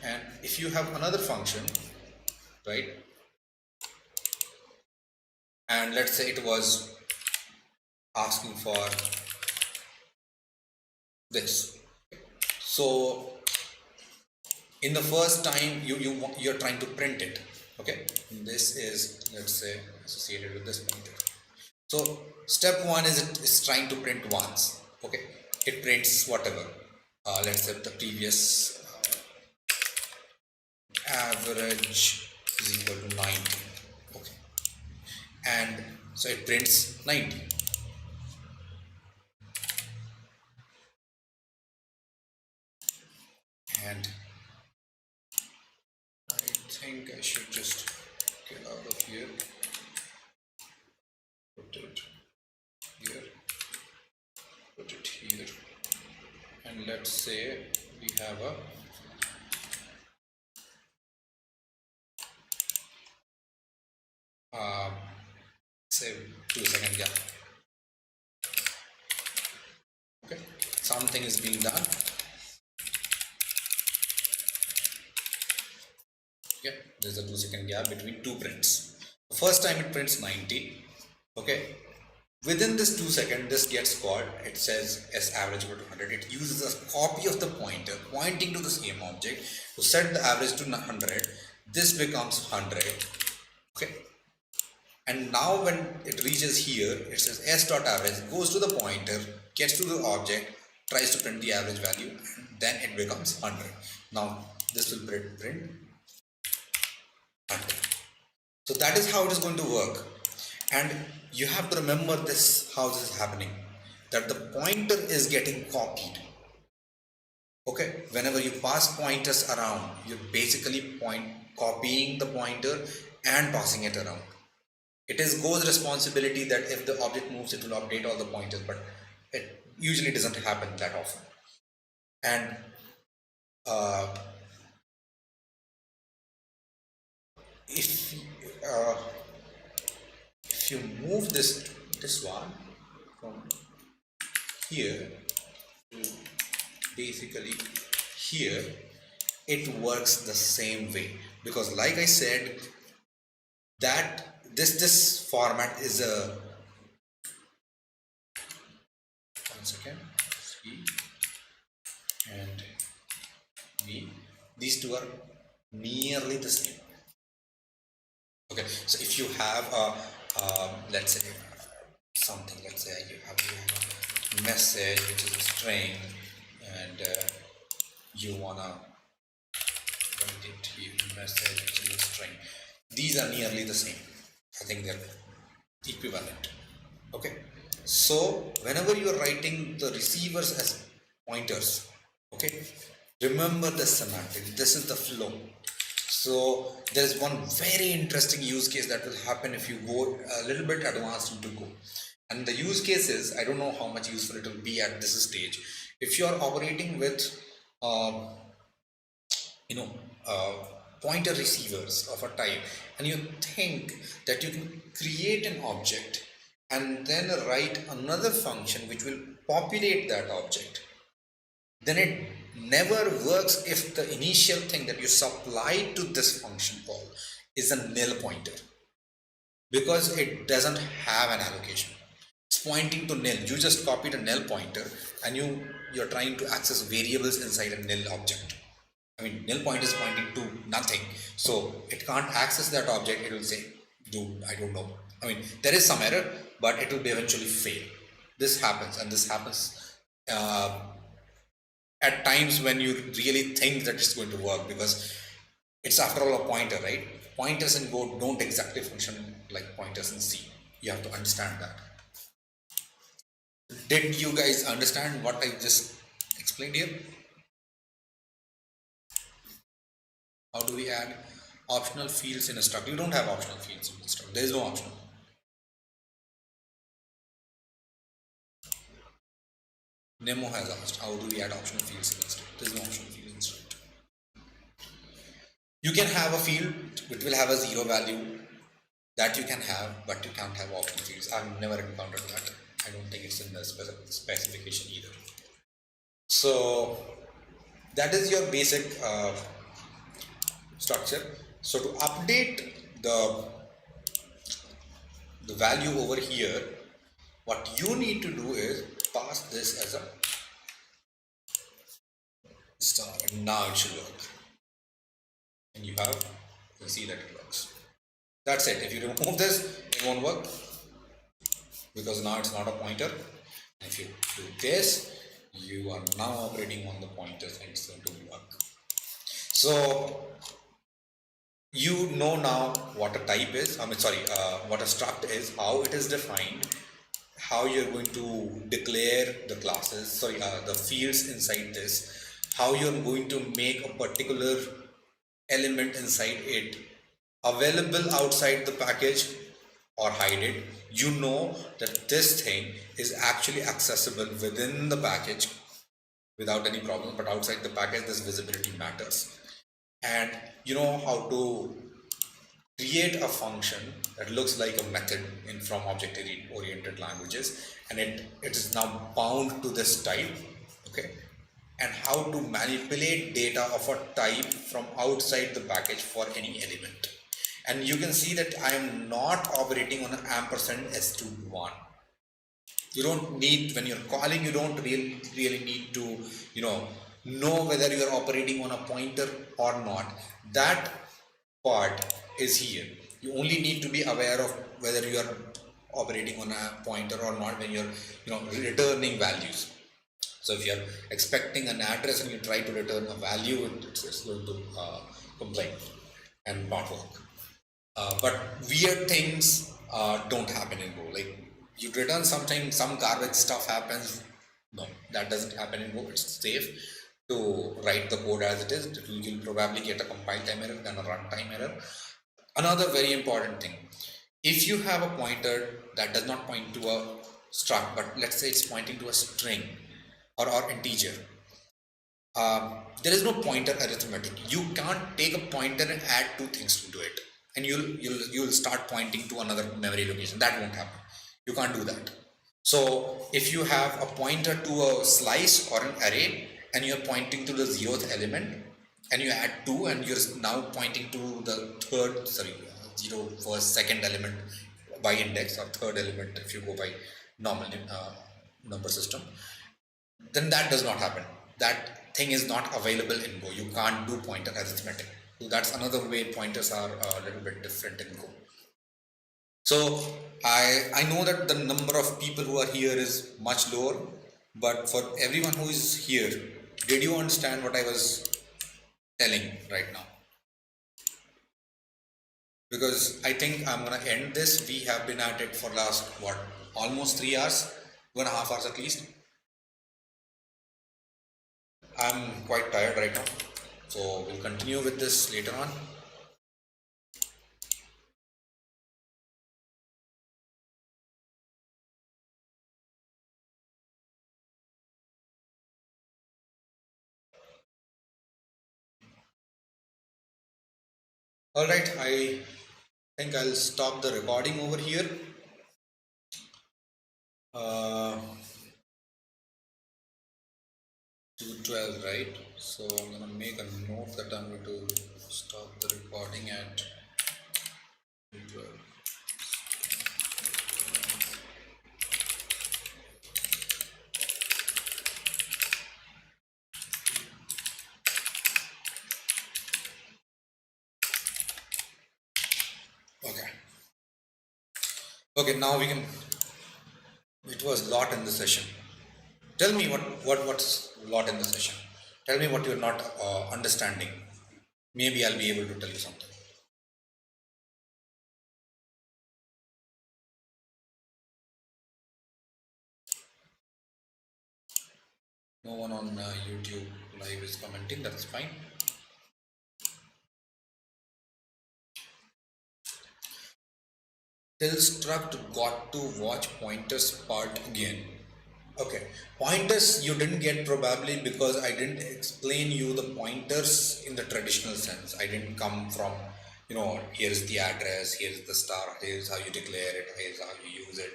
and if you have another function, right, and let's say it was asking for this, so in the first time you're trying to print it, okay, this is, let's say, associated with this pointer. So step one is trying to print once, okay, it prints whatever, let's say the previous average is equal to 90, okay, and so it prints 90. And I think I should just get out of here, put it here, put it here, and let's say we have a say 2-second gap. Okay, something is being done. Okay, there's a 2-second gap between two prints. The first time it prints 90. Okay, within this 2 seconds, this gets called, it says S average equal to 100. It uses a copy of the pointer pointing to the same object to set the average to 100. This becomes 100. Okay, and now when it reaches here, it says S dot average, goes to the pointer, gets to the object, tries to print the average value, and then it becomes 100. Now this will print 100. So that is how it is going to work. And you have to remember this, how this is happening, that the pointer is getting copied. Okay, whenever you pass pointers around, you're basically copying the pointer and passing it around. It is Go's responsibility that if the object moves, it will update all the pointers, but it usually doesn't happen that often. And if you move this one from here to basically here, it works the same way, because like I said, that this format is a, one second, C and V, these two are nearly the same. Okay, so if you have a let's say something, let's say you have a message which is a string, and you wanna write it here, message which is a string, these are nearly the same. I think they're equivalent. Okay, so whenever you are writing the receivers as pointers, okay, Remember the semantic. This is the flow. So there is one very interesting use case that will happen if you go a little bit advanced into Go. And the use case is, I don't know how much useful it will be at this stage. If you are operating with, um, you know, pointer receivers of a type, and you think that you can create an object and then write another function which will populate that object, then it never works if the initial thing that you supply to this function call is a nil pointer, because it doesn't have an allocation. It's pointing to nil. You just copied a nil pointer and you're trying to access variables inside a nil object. I mean, nil pointer is pointing to nothing, so it can't access that object. It will say, dude, I don't know. I mean, there is some error, but it will be eventually fail. This happens, and this happens at times when you really think that it's going to work, because it's after all a pointer, right? Pointers in Go don't exactly function like pointers in C. You have to understand that. Did you guys understand what I just explained here? How do we add optional fields in a struct? You don't have optional fields in a struct. There is no optional. Nemo has asked, how do we add optional fields in a struct? There is no optional fields in a struct. You can have a field which will have a 0 value, that you can have, but you can't have optional fields. I've never encountered that. I don't think it's in the specification either. So that is your basic structure. So to update the value over here, what you need to do is pass this as a star, and now it should work. And you see that it works. That's it. If you remove this, it won't work, because now it's not a pointer. And if you do this, you are now operating on the pointers and it's going to work. So you know now what a type is, what a struct is, how it is defined, how you're going to declare the classes, the fields inside this, how you're going to make a particular element inside it available outside the package or hide it. You know that this thing is actually accessible within the package without any problem, but outside the package this visibility matters. And you know how to create a function that looks like a method from object-oriented languages, and it is now bound to this type, okay? And how to manipulate data of a type from outside the package for any element. And you can see that I am not operating on an ampersand s21. You don't need, when you're calling, you don't really need to, know whether you're operating on a pointer or not. That part is here. You only need to be aware of whether you are operating on a pointer or not when you're, returning values. So if you're expecting an address and you try to return a value, it's going to complain and not work. But weird things don't happen in Go. Like you return sometimes some garbage stuff happens. No, that doesn't happen in Go. It's safe to write the code as it is. You'll probably get a compile time error than a runtime error. Another very important thing, if you have a pointer that does not point to a struct, but let's say it's pointing to a string or integer, there is no pointer arithmetic. You can't take a pointer and add two things to it, and you'll start pointing to another memory location. That won't happen. You can't do that. So if you have a pointer to a slice or an array and you're pointing to the 0th element and you add 2 and you're now pointing to the second element by index, or third element if you go by normal number system, then that does not happen. That thing is not available in Go. You can't do pointer arithmetic. So that's another way pointers are a little bit different in Go. So I know that the number of people who are here is much lower, but for everyone who is here, did you understand what I was telling right now? Because I think I'm gonna end this. We have been at it for last almost 3 hours, 2.5 hours at least. I'm quite tired right now, so we'll continue with this later on. All right, I think I'll stop the recording over here. Uh, 2:12, right? So I'm gonna make a note that I'm going to stop the recording at 2:12. Okay. Okay, now we can. It was lot in the session. Tell me what's lot in the session. Tell me what you're not understanding. Maybe I'll be able to tell you something. No one on YouTube live is commenting. That's fine. Till struct got to watch pointers part again. Okay, pointers you didn't get probably because I didn't explain you the pointers in the traditional sense. I didn't come from, here's the address, here's the star, here's how you declare it, here's how you use it.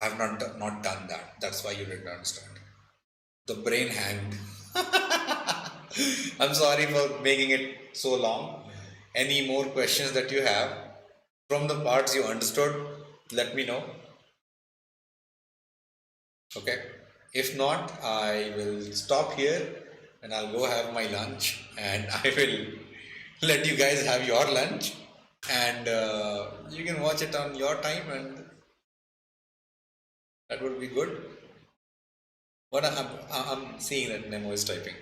I've not done that. That's why you didn't understand. The brain hanged. I'm sorry for making it so long. Any more questions that you have from the parts you understood, let me know. Okay. If not, I will stop here and I'll go have my lunch and I will let you guys have your lunch and you can watch it on your time and that would be good. What I'm seeing that Nemo is typing.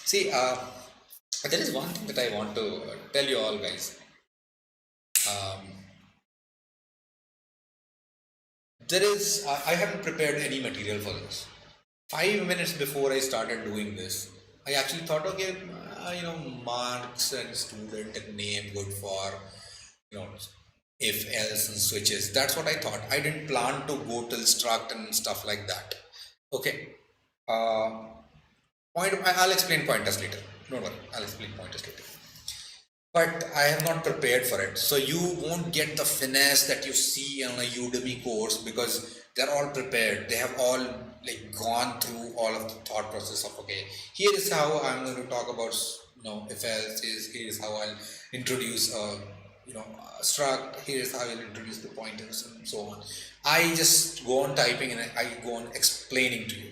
See, there is one thing that I want to tell you all guys. Um, I haven't prepared any material for this. 5 minutes before I started doing this, I actually thought, okay, marks and student and name good for, you know, if else and switches. That's what I thought. I didn't plan to go till struct and stuff like that. Okay. Uh, I'll explain pointers later. Don't worry, I'll explain pointers later. But I have not prepared for it. So you won't get the finesse that you see on a Udemy course because they're all prepared. They have all like gone through all of the thought process of okay, here is how I'm going to talk about if else is here is how I'll introduce struct. Here is how I'll introduce the pointers and so on. I just go on typing and I go on explaining to you.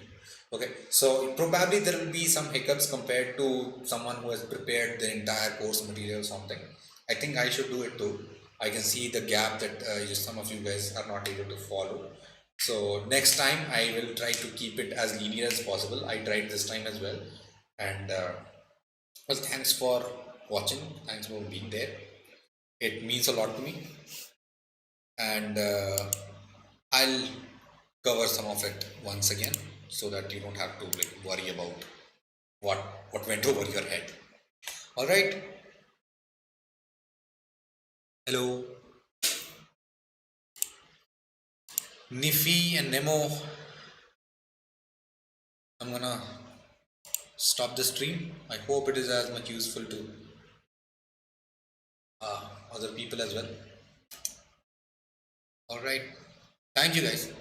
Okay, so probably there will be some hiccups compared to someone who has prepared the entire course material or something. I think I should do it too. I can see the gap that some of you guys are not able to follow. So next time I will try to keep it as linear as possible. I tried this time as well. And well, thanks for watching. Thanks for being there. It means a lot to me. And I'll cover some of it once again so that you don't have to like worry about what went over your head. All right. Hello. Nifi and Nemo. I'm gonna stop the stream. I hope it is as much useful to other people as well. All right. Thank you guys.